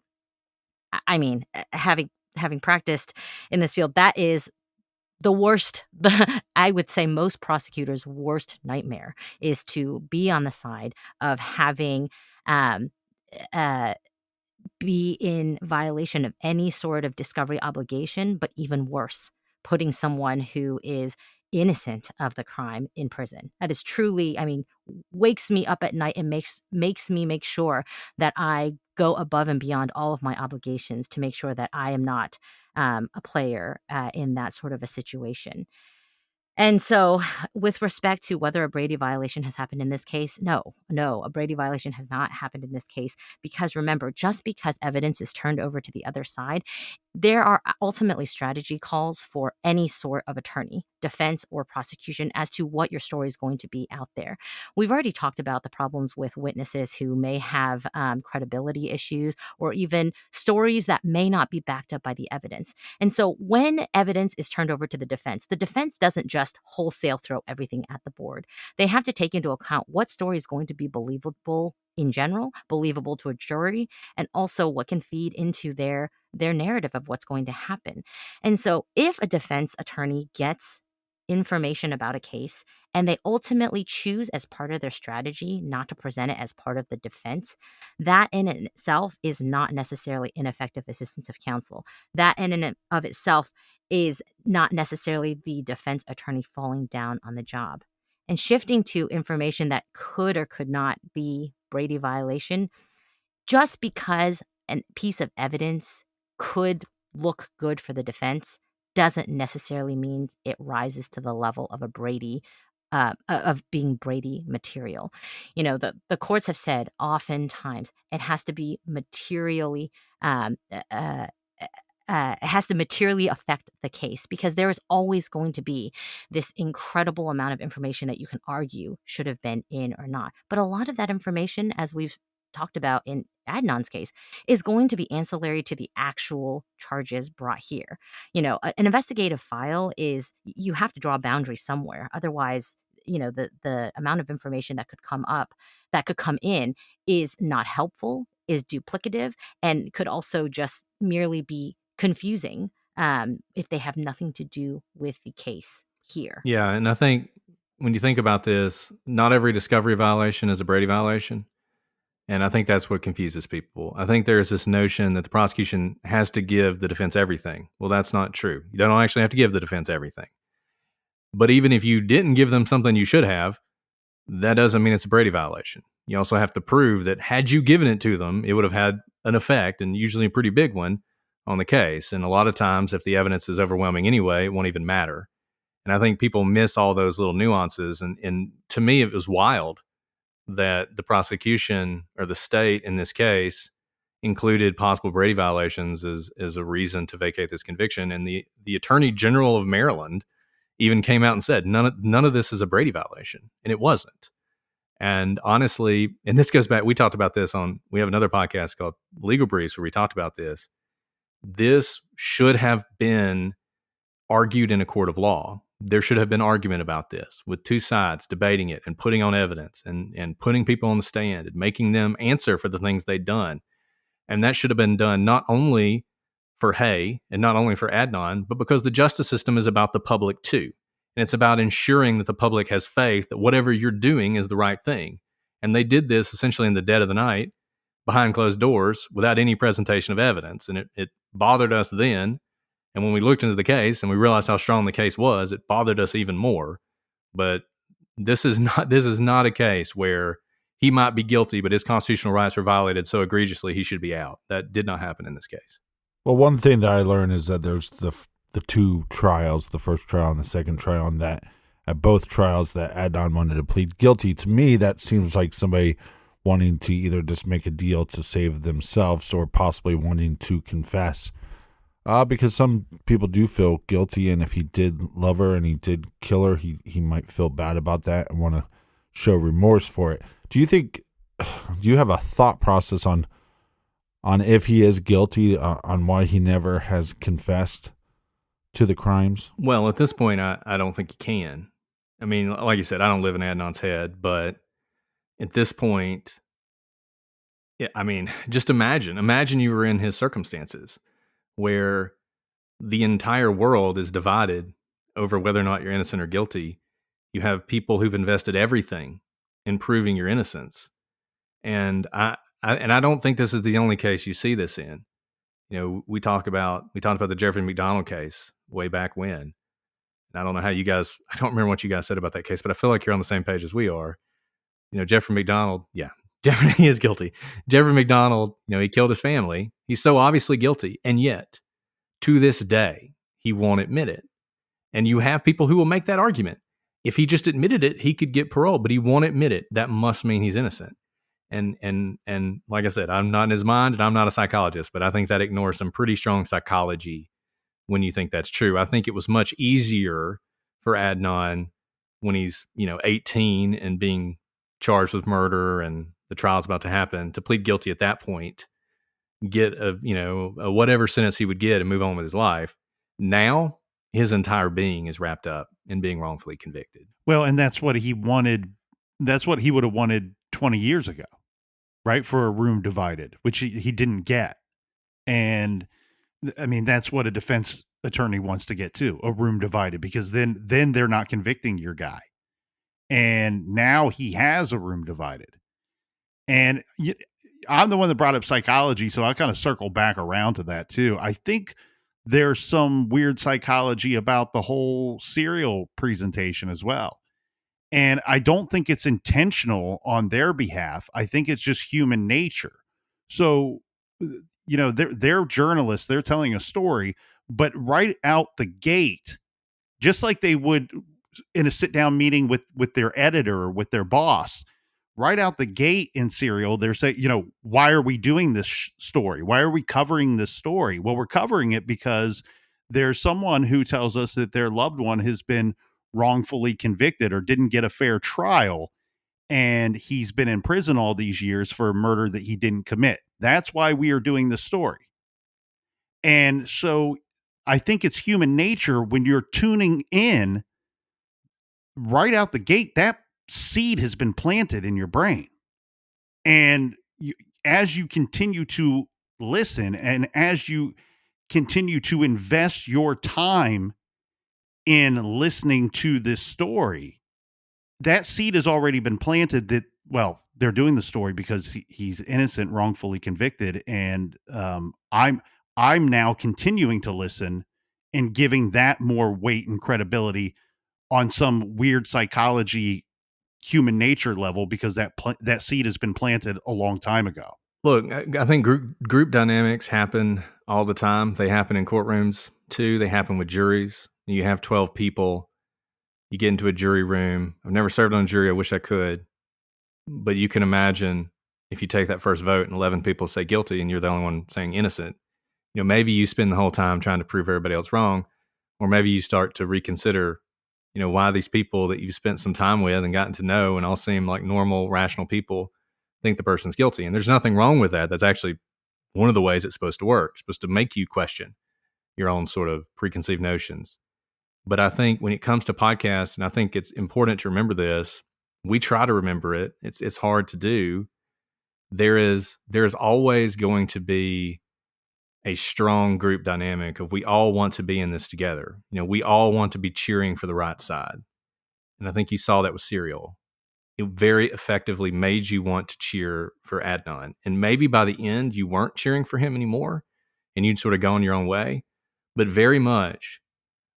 I mean, having practiced in this field, that is the worst. I would say most prosecutors' worst nightmare is to be on the side of having be in violation of any sort of discovery obligation, but even worse, putting someone who is innocent of the crime in prison. That is truly, wakes me up at night and makes me make sure that I go above and beyond all of my obligations to make sure that I am not a player in that sort of a situation. And so, with respect to whether a Brady violation has happened in this case, no, a Brady violation has not happened in this case. Because remember, just because evidence is turned over to the other side, there are ultimately strategy calls for any sort of attorney, defense or prosecution, as to what your story is going to be out there. We've already talked about the problems with witnesses who may have credibility issues, or even stories that may not be backed up by the evidence. And so when evidence is turned over to the defense doesn't just wholesale throw everything at the board. They have to take into account what story is going to be believable in general, believable to a jury, and also what can feed into their narrative of what's going to happen. And so if a defense attorney gets information about a case and they ultimately choose as part of their strategy not to present it as part of the defense, that in itself is not necessarily ineffective assistance of counsel. That in and of itself is not necessarily the defense attorney falling down on the job. And shifting to information that could or could not be Brady violation, just because a piece of evidence could look good for the defense doesn't necessarily mean it rises to the level of a Brady of being Brady material. You know, the courts have said oftentimes it has to be materially it has to materially affect the case, because there is always going to be this incredible amount of information that you can argue should have been in or not. But a lot of that information, as we've talked about in Adnan's case, is going to be ancillary to the actual charges brought here. You know, an investigative file is, you have to draw a boundary somewhere. Otherwise, you know, the amount of information that could come in is not helpful, is duplicative, and could also just merely be confusing if they have nothing to do with the case here. Yeah, and I think when you think about this, not every discovery violation is a Brady violation. And I think that's what confuses people. I think there's this notion that the prosecution has to give the defense everything. Well, that's not true. You don't actually have to give the defense everything. But even if you didn't give them something you should have, that doesn't mean it's a Brady violation. You also have to prove that had you given it to them, it would have had an effect, and usually a pretty big one, on the case. And a lot of times, if the evidence is overwhelming anyway, it won't even matter. And I think people miss all those little nuances. And to me, it was wild that the prosecution, or the state in this case, included possible Brady violations as a reason to vacate this conviction. And the Attorney General of Maryland even came out and said, none of this is a Brady violation. And it wasn't. And honestly, and this goes back, we talked about this we have another podcast called Legal Briefs where we talked about this. This should have been argued in a court of law. There should have been argument about this with two sides debating it and putting on evidence and putting people on the stand and making them answer for the things they'd done. And that should have been done not only for Hae and not only for Adnan, but because the justice system is about the public too. And it's about ensuring that the public has faith that whatever you're doing is the right thing. And they did this essentially in the dead of the night, behind closed doors, without any presentation of evidence. And it bothered us then. And when we looked into the case and we realized how strong the case was, it bothered us even more. But this is not a case where he might be guilty, but his constitutional rights were violated so egregiously he should be out. That did not happen in this case. Well, one thing that I learned is that there's the two trials, the first trial and the second trial, and that at both trials that Adnan wanted to plead guilty. To me, that seems like somebody wanting to either just make a deal to save themselves or possibly wanting to confess. Because some people do feel guilty, and if he did love her and he did kill her, he might feel bad about that and want to show remorse for it. Do you have a thought process on if he is guilty, on why he never has confessed to the crimes? Well, at this point, I don't think he can. I mean, like you said, I don't live in Adnan's head, but at this point, I mean, just imagine you were in his circumstances, where the entire world is divided over whether or not you're innocent or guilty. You have people who've invested everything in proving your innocence. And I don't think this is the only case you see this in. You know, we talked about the Jeffrey McDonald case way back when. And I don't know I don't remember what you guys said about that case, but I feel like you're on the same page as we are. You know, Jeffrey McDonald, Jeffrey is guilty. Jeffrey McDonald, he killed his family. He's so obviously guilty. And yet To this day, he won't admit it. And you have people who will make that argument. If he just admitted it, he could get parole, but he won't admit it. That must mean he's innocent. And like I said, I'm not in his mind and I'm not a psychologist, but I think that ignores some pretty strong psychology when you think that's true. I think it was much easier for Adnan when he's, 18 and being charged with murder and the trial's about to happen to plead guilty at that point, get a whatever sentence he would get and move on with his life. Now his entire being is wrapped up in being wrongfully convicted. Well, and that's what he wanted. That's what he would have wanted 20 years ago, right? For a room divided, which he didn't get. And I mean, that's what a defense attorney wants to get too, a room divided, because then they're not convicting your guy. And now he has a room divided. And I'm the one that brought up psychology, so I kind of circle back around to that too. I think there's some weird psychology about the whole serial presentation as well. And I don't think it's intentional on their behalf. I think it's just human nature. So, they're journalists, they're telling a story, but right out the gate, just like they would in a sit-down meeting with their editor or with their boss, right out the gate in serial, they're saying, why are we doing this story? Why are we covering this story? Well, we're covering it because there's someone who tells us that their loved one has been wrongfully convicted or didn't get a fair trial, and he's been in prison all these years for a murder that he didn't commit. That's why we are doing this story. And so I think it's human nature when you're tuning in right out the gate, that seed has been planted in your brain. And as you continue to listen and as you continue to invest your time in listening to this story, that seed has already been planted that, well, they're doing the story because he's innocent, wrongfully convicted. And I'm now continuing to listen and giving that more weight and credibility on some weird psychology, human nature level, because that seed has been planted a long time ago. Look, I think group dynamics happen all the time. They happen in courtrooms too. They happen with juries. You have 12 people. You get into a jury room. I've never served on a jury. I wish I could. But you can imagine if you take that first vote and 11 people say guilty and you're the only one saying innocent, maybe you spend the whole time trying to prove everybody else wrong, or maybe you start to reconsider, why these people that you've spent some time with and gotten to know and all seem like normal, rational people think the person's guilty. And there's nothing wrong with that. That's actually one of the ways it's supposed to work. It's supposed to make you question your own sort of preconceived notions. But I think when it comes to podcasts, and I think it's important to remember this, we try to remember it. It's hard to do. There is always going to be a strong group dynamic of we all want to be in this together. We all want to be cheering for the right side. And I think you saw that with Serial. It very effectively made you want to cheer for Adnan. And maybe by the end, you weren't cheering for him anymore and you'd sort of gone your own way. But very much,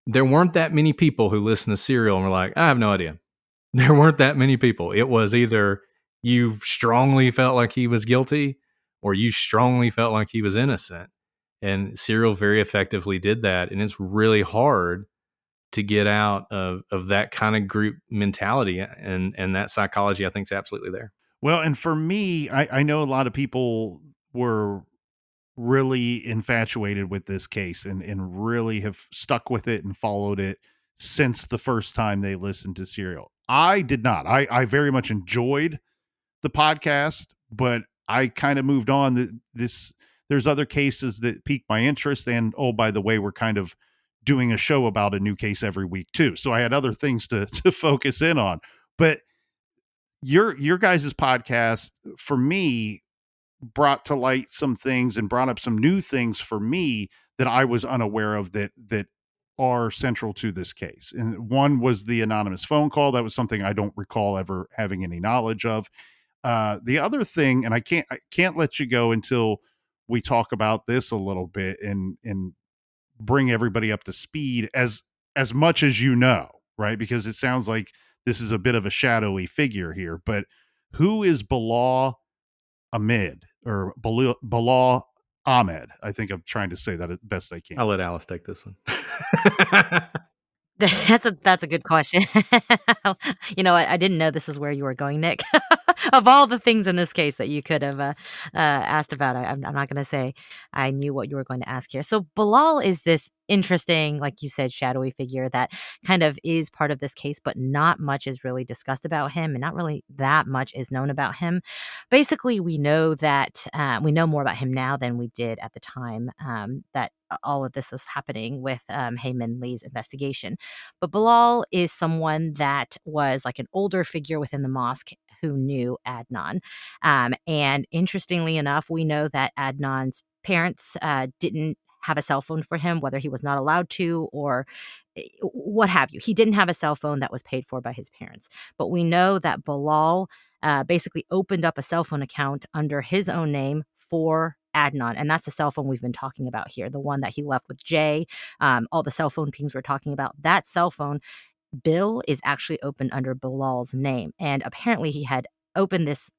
there weren't that many people who listened to Serial and were like, I have no idea. There weren't that many people. It was either you strongly felt like he was guilty or you strongly felt like he was innocent. And Serial very effectively did that. And it's really hard to get out of that kind of group mentality. And that psychology, I think, is absolutely there. Well, and for me, I know a lot of people were really infatuated with this case and really have stuck with it and followed it since the first time they listened to Serial. I did not. I very much enjoyed the podcast, but I kind of moved on. There's other cases that piqued my interest. And, oh, by the way, we're kind of doing a show about a new case every week too. So I had other things to focus in on. But your guys' podcast, for me, brought to light some things and brought up some new things for me that I was unaware of that are central to this case. And one was the anonymous phone call. That was something I don't recall ever having any knowledge of. The other thing, and I can't let you go until we talk about this a little bit and bring everybody up to speed as much as right? Because it sounds like this is a bit of a shadowy figure here, but who is Bilal Ahmed or Bilal Ahmed. I think I'm trying to say that as best I can. I'll let Alice take this one. That's a good question. You know what? I didn't know this is where you were going, Nick. Of all the things in this case that you could have asked about, I'm not going to say I knew what you were going to ask here. So Bilal is this interesting, like you said, shadowy figure that kind of is part of this case, but not much is really discussed about him, and not really that much is known about him. Basically, we know that we know more about him now than we did at the time that all of this was happening with Hae Min Lee's investigation. But Bilal is someone that was like an older figure within the mosque who knew Adnan. And interestingly enough, we know that Adnan's parents didn't have a cell phone for him, whether he was not allowed to or what have you. He didn't have a cell phone that was paid for by his parents. But we know that Bilal basically opened up a cell phone account under his own name for Adnan. And that's the cell phone we've been talking about here, the one that he left with Jay, all the cell phone pings we're talking about. That cell phone bill is actually opened under Bilal's name. And apparently he had opened this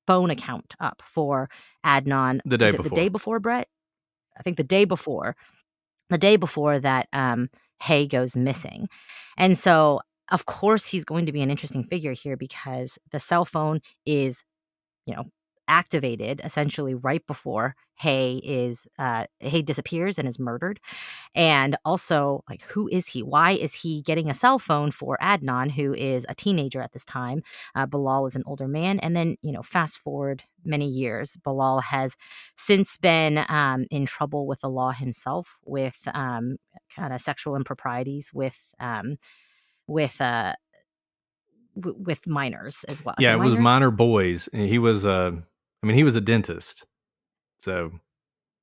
phone account up for Adnan. The day Was it before. the day before, Brett? I think the day before that Hae goes missing. And so, of course, he's going to be an interesting figure here because the cell phone is, you know, activated essentially right before Hae disappears and is murdered. And also, like, who is he? Why is he getting a cell phone for Adnan, who is a teenager at this time? Bilal is an older man. And then, you know, fast forward many years, Bilal has since been in trouble with the law himself with kind of sexual improprieties with minors as well. Is Yeah, it it was minors? minor boys. And he was he was a dentist. So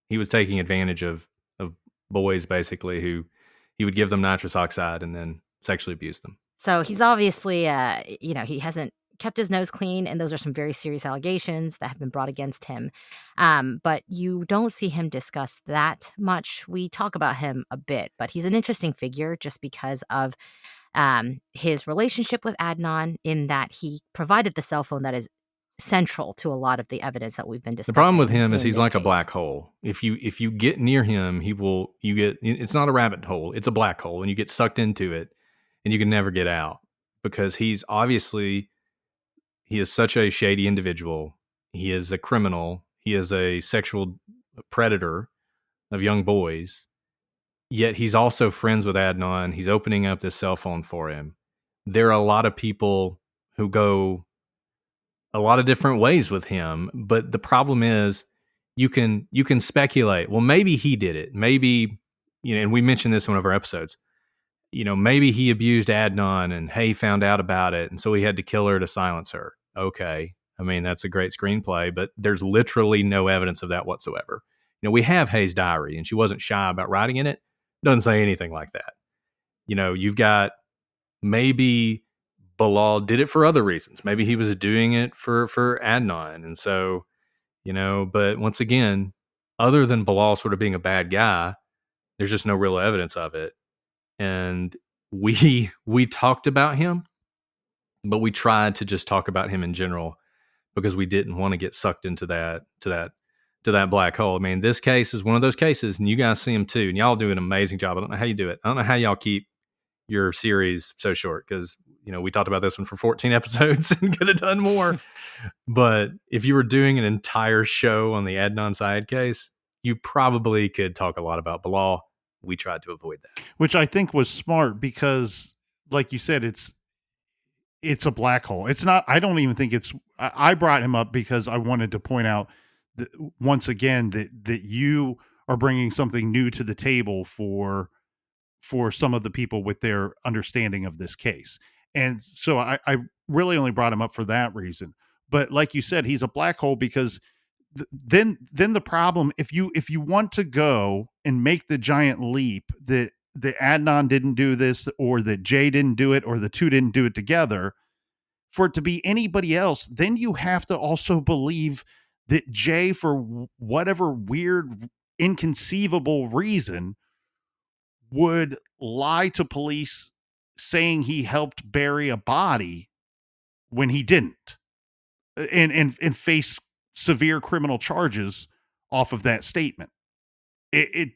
he was taking advantage of boys basically who he would give them nitrous oxide and then sexually abuse them. So he's obviously, he hasn't kept his nose clean, and those are some very serious allegations that have been brought against him. But you don't see him discussed that much. We talk about him a bit, but he's an interesting figure just because of his relationship with Adnan, in that he provided the cell phone that is central to a lot of the evidence that we've been discussing. The problem with him is in he's this like a case. black hole. If you get near him, it's not a rabbit hole, it's a black hole, and you get sucked into it and you can never get out because he is such a shady individual. He is a criminal. He is a sexual predator of young boys. Yet he's also friends with Adnan. He's opening up this cell phone for him. There are a lot of people who go a lot of different ways with him, but the problem is you can speculate. Well, maybe he did it. Maybe, and we mentioned this in one of our episodes. Maybe he abused Adnan and Hae found out about it, and so he had to kill her to silence her. Okay. I mean, that's a great screenplay, but there's literally no evidence of that whatsoever. We have Hae's diary, and she wasn't shy about writing in it. Doesn't say anything like that. You've got maybe Bilal did it for other reasons. Maybe he was doing it for Adnan. And so, but once again, other than Bilal sort of being a bad guy, there's just no real evidence of it. And we talked about him, but we tried to just talk about him in general because we didn't want to get sucked into that black hole. I mean, this case is one of those cases, and you guys see them too, and y'all do an amazing job. I don't know how you do it. I don't know how y'all keep your series so short because, we talked about this one for 14 episodes and could have done more. But if you were doing an entire show on the Adnan Syed case, you probably could talk a lot about Bilal. We tried to avoid that. Which I think was smart because, like you said, it's a black hole. It's not, I don't even think I brought him up because I wanted to point out that, once again, that you are bringing something new to the table for some of the people with their understanding of this case. And so I really only brought him up for that reason. But like you said, he's a black hole because then the problem, if you want to go and make the giant leap that Adnan didn't do this, or that Jay didn't do it, or the two didn't do it together, for it to be anybody else, then you have to also believe that Jay, for whatever weird, inconceivable reason, would lie to police saying he helped bury a body when he didn't, and face severe criminal charges off of that statement. it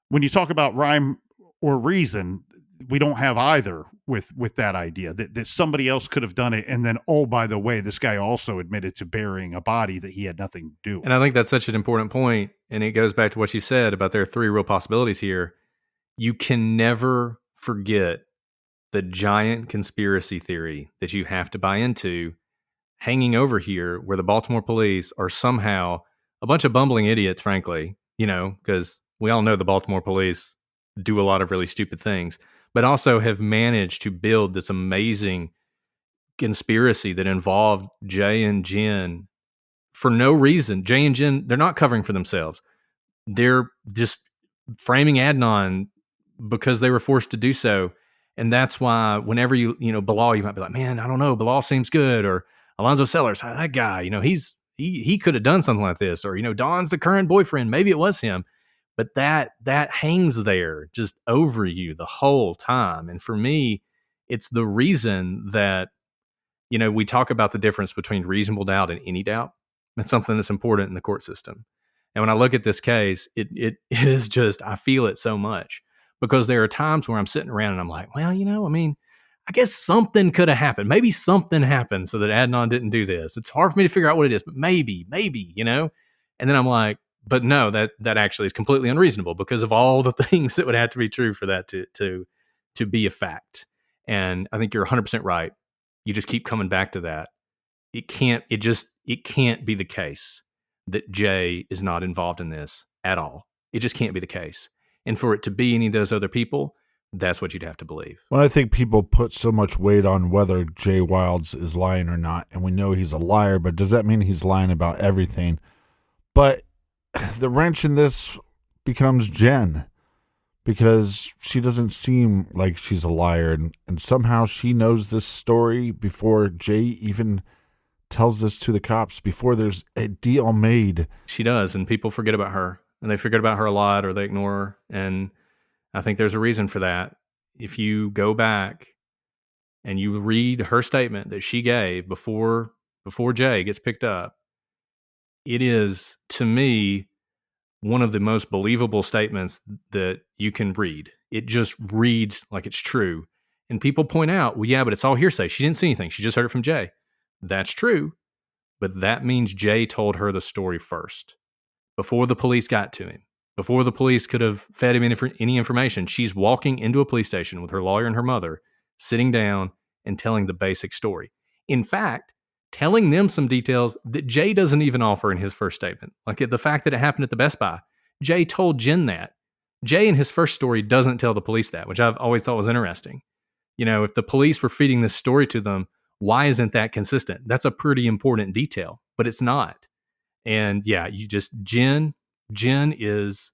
when you talk about rhyme or reason, we don't have either with that idea that somebody else could have done it. And then, oh, by the way, this guy also admitted to burying a body that he had nothing to do with. And I think that's such an important point. And it goes back to what you said about there are three real possibilities here. You can never forget the giant conspiracy theory that you have to buy into hanging over here, where the Baltimore police are somehow a bunch of bumbling idiots, frankly, because we all know the Baltimore police do a lot of really stupid things, but also have managed to build this amazing conspiracy that involved Jay and Jen for no reason. Jay and Jen, they're not covering for themselves. They're just framing Adnan because they were forced to do so. And that's why whenever Bilal, you might be like, man, I don't know, Bilal seems good. Or Alonzo Sellers, that guy, he could have done something like this. Or, Don's the current boyfriend. Maybe it was him. But that hangs there just over you the whole time. And for me, it's the reason that, we talk about the difference between reasonable doubt and any doubt. It's something that's important in the court system. And when I look at this case, it is just, I feel it so much, because there are times where I'm sitting around and I'm like, well, I guess something could have happened. Maybe something happened so that Adnan didn't do this. It's hard for me to figure out what it is, but maybe, and then I'm like, but no, that actually is completely unreasonable because of all the things that would have to be true for that to be a fact. And I think you're 100% right. You just keep coming back to that. It can't be the case that Jay is not involved in this at all. It just can't be the case. And for it to be any of those other people, that's what you'd have to believe. Well, I think people put so much weight on whether Jay Wilds is lying or not, and we know he's a liar, but does that mean he's lying about everything? But the wrench in this becomes Jen, because she doesn't seem like she's a liar, and somehow she knows this story before Jay even tells this to the cops, before there's a deal made. She does, and people forget about her, and they forget about her a lot, or they ignore her, and I think there's a reason for that. If you go back and you read her statement that she gave before Jay gets picked up, it is, to me, one of the most believable statements that you can read. It just reads like it's true. And people point out, well, yeah, but it's all hearsay. She didn't see anything. She just heard it from Jay. That's true. But that means Jay told her the story first, before the police got to him, before the police could have fed him any information. She's walking into a police station with her lawyer and her mother, sitting down and telling the basic story. In fact, telling them some details that Jay doesn't even offer in his first statement. Like the fact that it happened at the Best Buy. Jay told Jen that. Jay in his first story doesn't tell the police that, which I've always thought was interesting. If the police were feeding this story to them, why isn't that consistent? That's a pretty important detail, but it's not. And yeah, Jen is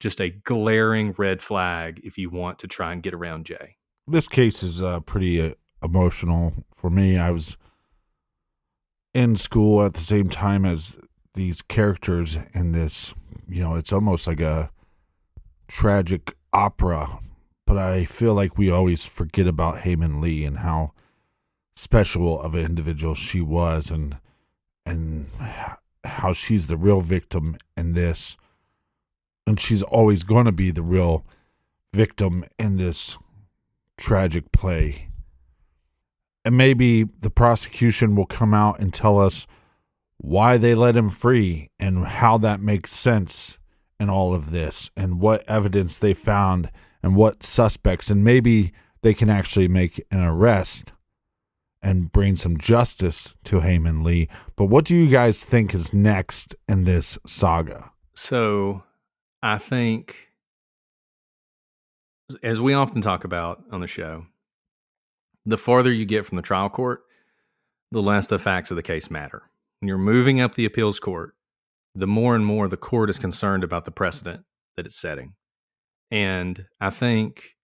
just a glaring red flag if you want to try and get around Jay. This case is pretty emotional for me. I was in school at the same time as these characters in this. It's almost like a tragic opera, but I feel like we always forget about Hae Min Lee and how special of an individual she was, and how she's the real victim in this, and she's always going to be the real victim in this tragic play. And maybe the prosecution will come out and tell us why they let him free and how that makes sense in all of this, and what evidence they found and what suspects, and maybe they can actually make an arrest and bring some justice to Hae Min Lee. But what do you guys think is next in this saga? So I think, as we often talk about on the show, the farther you get from the trial court, the less the facts of the case matter. When you're moving up the appeals court, the more and more the court is concerned about the precedent that it's setting. And I think,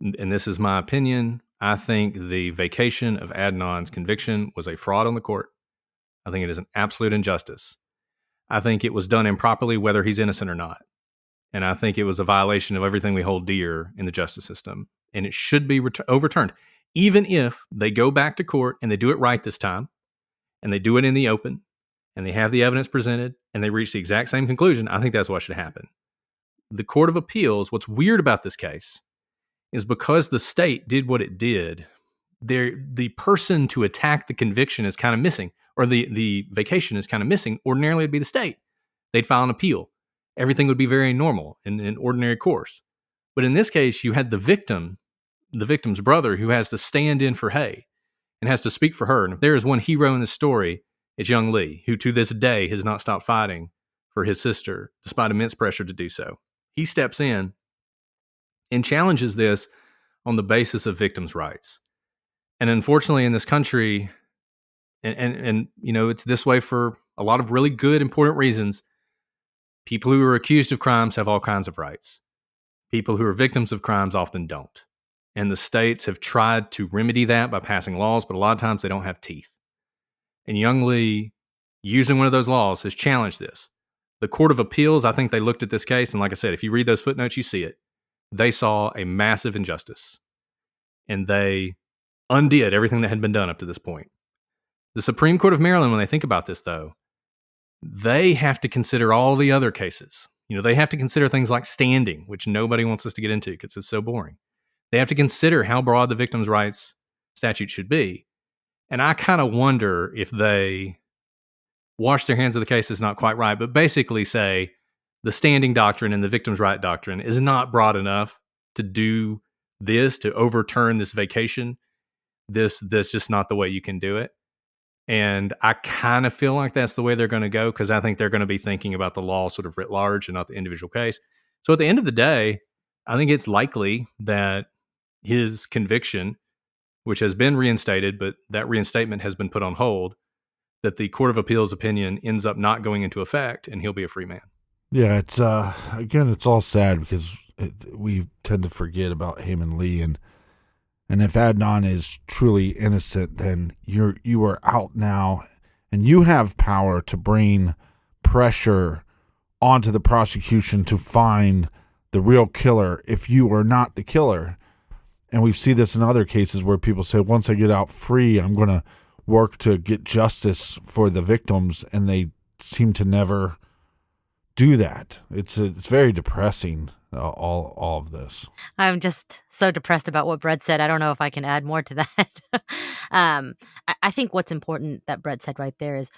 and this is my opinion, I think the vacation of Adnan's conviction was a fraud on the court. I think it is an absolute injustice. I think it was done improperly, whether he's innocent or not. And I think it was a violation of everything we hold dear in the justice system. And it should be overturned. Even if they go back to court and they do it right this time, and they do it in the open, and they have the evidence presented and they reach the exact same conclusion, I think that's what should happen. The Court of Appeals, what's weird about this case is because the state did what it did, the person to attack the conviction is kind of missing, or the vacation is kind of missing. Ordinarily, it'd be the state. They'd file an appeal. Everything would be very normal in ordinary course. But in this case, you had the victim's brother, who has to stand in for Hae and has to speak for her. And if there is one hero in this story, it's young Lee, who to this day has not stopped fighting for his sister, despite immense pressure to do so. He steps in and challenges this on the basis of victims' rights. And unfortunately, in this country, and it's this way for a lot of really good, important reasons, people who are accused of crimes have all kinds of rights. People who are victims of crimes often don't. And the states have tried to remedy that by passing laws, but a lot of times they don't have teeth. And young Lee, using one of those laws, has challenged this. The Court of Appeals, I think they looked at this case, and like I said, if you read those footnotes, you see it. They saw a massive injustice. And they undid everything that had been done up to this point. The Supreme Court of Maryland, when they think about this, though, they have to consider all the other cases. They have to consider things like standing, which nobody wants us to get into because it's so boring. They have to consider how broad the victims' rights statute should be. And I kind of wonder if they wash their hands of the case is not quite right, but basically say the standing doctrine and the victim's right doctrine is not broad enough to do this, to overturn this vacation. This just not the way you can do it. And I kind of feel like that's the way they're going to go, because I think they're going to be thinking about the law sort of writ large and not the individual case. So at the end of the day, I think it's likely that his conviction, which has been reinstated, but that reinstatement has been put on hold, that the Court of Appeals opinion ends up not going into effect and he'll be a free man. Yeah, it's again, it's all sad because we tend to forget about Hae Min Lee, and if Adnan is truly innocent, then you are out now, and you have power to bring pressure onto the prosecution to find the real killer if you are not the killer. And we see this in other cases where people say, once I get out free, I'm going to work to get justice for the victims, and they seem to never do that. It's very depressing, all of this. I'm just so depressed about what Bret said. I don't know if I can add more to that. I think what's important that Bret said right there is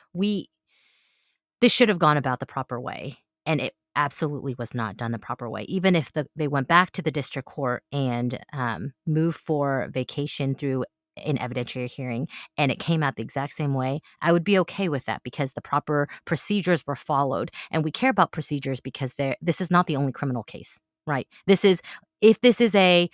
this should have gone about the proper way, and it absolutely was not done the proper way. Even if they went back to the district court and moved for vacation through an evidentiary hearing, and it came out the exact same way, I would be okay with that because the proper procedures were followed. And we care about procedures because this is not the only criminal case, right? If this is a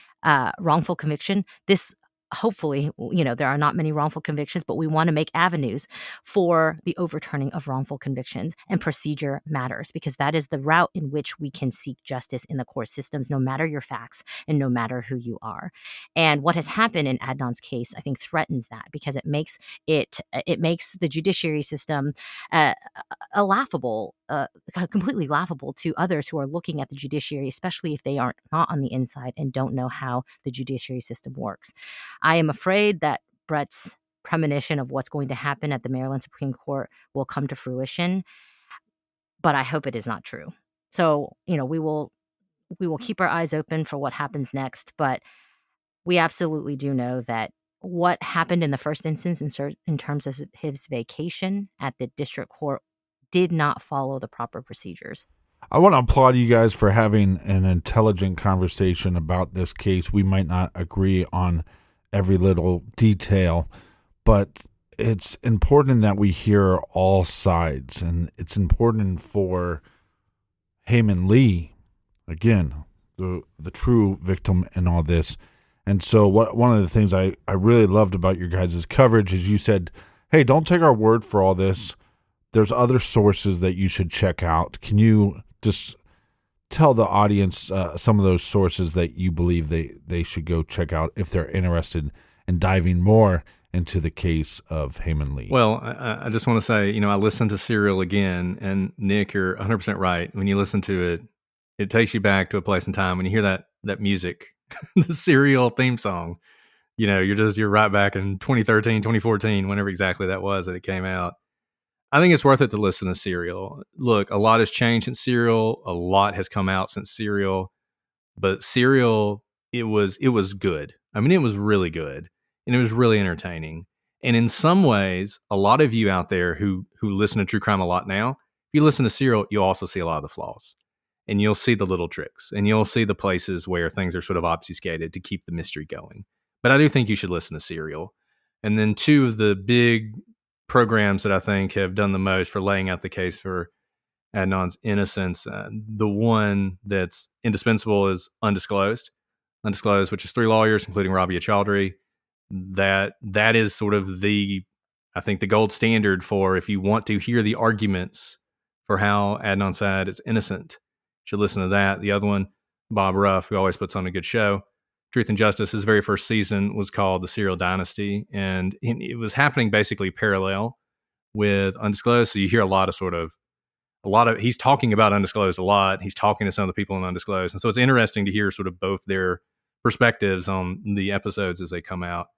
wrongful conviction, this hopefully, there are not many wrongful convictions, but we want to make avenues for the overturning of wrongful convictions, and procedure matters because that is the route in which we can seek justice in the court systems, no matter your facts and no matter who you are. And what has happened in Adnan's case, I think, threatens that because it makes the judiciary system completely laughable to others who are looking at the judiciary, especially if they aren't not on the inside and don't know how the judiciary system works. I am afraid that Bret's premonition of what's going to happen at the Maryland Supreme Court will come to fruition, but I hope it is not true. So, we will keep our eyes open for what happens next, but we absolutely do know that what happened in the first instance in terms of his vacation at the district court did not follow the proper procedures. I want to applaud you guys for having an intelligent conversation about this case. We might not agree on every little detail, but it's important that we hear all sides, and it's important for Hae Min Lee, again, the true victim in all this. And so one of the things I really loved about your guys' coverage is you said, hey, don't take our word for all this. There's other sources that you should check out. Can you just tell the audience some of those sources that you believe they should go check out if they're interested in diving more into the case of Hae Min Lee? Well, I just want to say, I listened to Serial again, and Nick, you're 100% right. When you listen to it, it takes you back to a place in time. When you hear that music, the Serial theme song, you're right back in 2013, 2014, whenever exactly that was that it came out. I think it's worth it to listen to Serial. Look, a lot has changed in Serial. A lot has come out since Serial. But Serial, it was good. I mean, it was really good. And it was really entertaining. And in some ways, a lot of you out there who listen to true crime a lot now, if you listen to Serial, you'll also see a lot of the flaws. And you'll see the little tricks. And you'll see the places where things are sort of obfuscated to keep the mystery going. But I do think you should listen to Serial. And then two of the big programs that I think have done the most for laying out the case for Adnan's innocence, the one that's indispensable is Undisclosed. Undisclosed, which is 3 lawyers, including Rabia Chaudhry. That is sort of the gold standard for if you want to hear the arguments for how Adnan Syed is innocent. You should listen to that. The other one, Bob Ruff, who always puts on a good show, Truth and Justice, his very first season was called The Serial Dynasty, and it was happening basically parallel with Undisclosed. So you hear a lot of he's talking about Undisclosed a lot. He's talking to some of the people in Undisclosed. And so it's interesting to hear sort of both their perspectives on the episodes as they come out.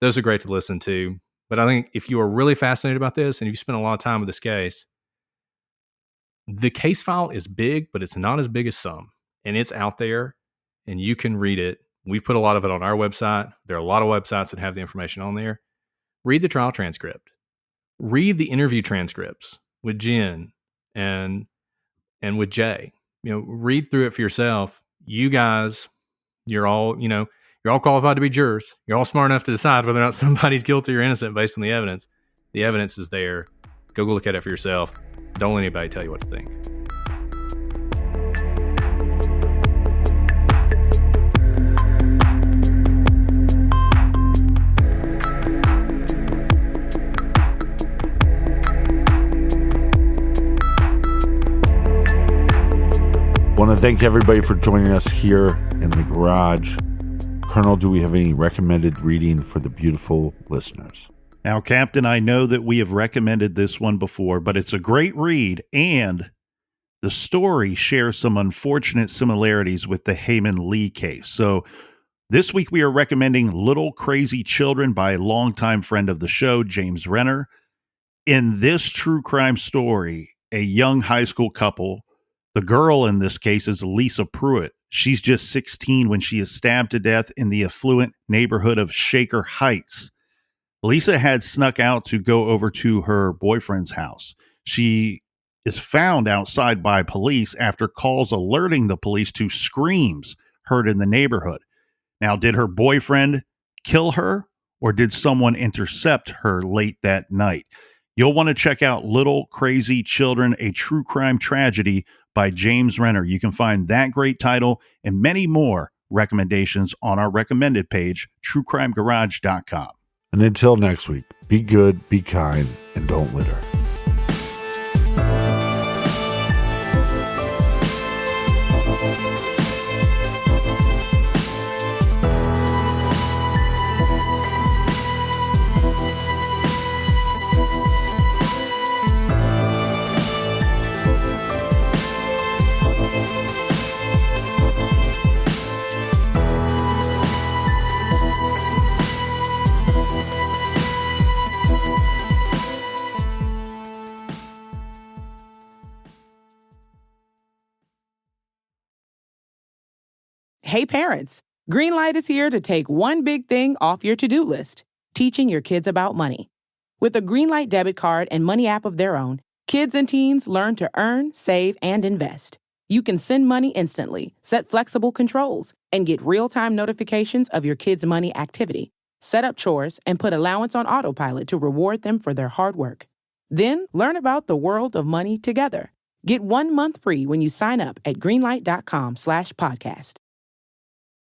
Those are great to listen to. But I think if you are really fascinated about this and if you spend a lot of time with this case, the case file is big, but it's not as big as some. And it's out there and you can read it. We've put a lot of it on our website. There are a lot of websites that have the information on there. Read the trial transcript. Read the interview transcripts with Jen and with Jay. Read through it for yourself. You guys, you're all qualified to be jurors. You're all smart enough to decide whether or not somebody's guilty or innocent based on the evidence. The evidence is there. Go look at it for yourself. Don't let anybody tell you what to think. Want to thank everybody for joining us here in the garage. Colonel, do we have any recommended reading for the beautiful listeners? Now, Captain, I know that we have recommended this one before, but it's a great read, and the story shares some unfortunate similarities with the Hae Min Lee case. So this week we are recommending Little Crazy Children by a longtime friend of the show, James Renner. In this true crime story, a young high school couple, the girl in this case is Lisa Pruitt. She's just 16 when she is stabbed to death in the affluent neighborhood of Shaker Heights. Lisa had snuck out to go over to her boyfriend's house. She is found outside by police after calls alerting the police to screams heard in the neighborhood. Now, did her boyfriend kill her, or did someone intercept her late that night? You'll want to check out Little Crazy Children, a true crime tragedy by James Renner. You can find that great title and many more recommendations on our recommended page, truecrimegarage.com. And until next week, be good, be kind, and don't litter. Hey parents, Greenlight is here to take one big thing off your to-do list, teaching your kids about money. With a Greenlight debit card and money app of their own, kids and teens learn to earn, save, and invest. You can send money instantly, set flexible controls, and get real-time notifications of your kids' money activity. Set up chores and put allowance on autopilot to reward them for their hard work. Then learn about the world of money together. Get 1 month free when you sign up at greenlight.com/podcast.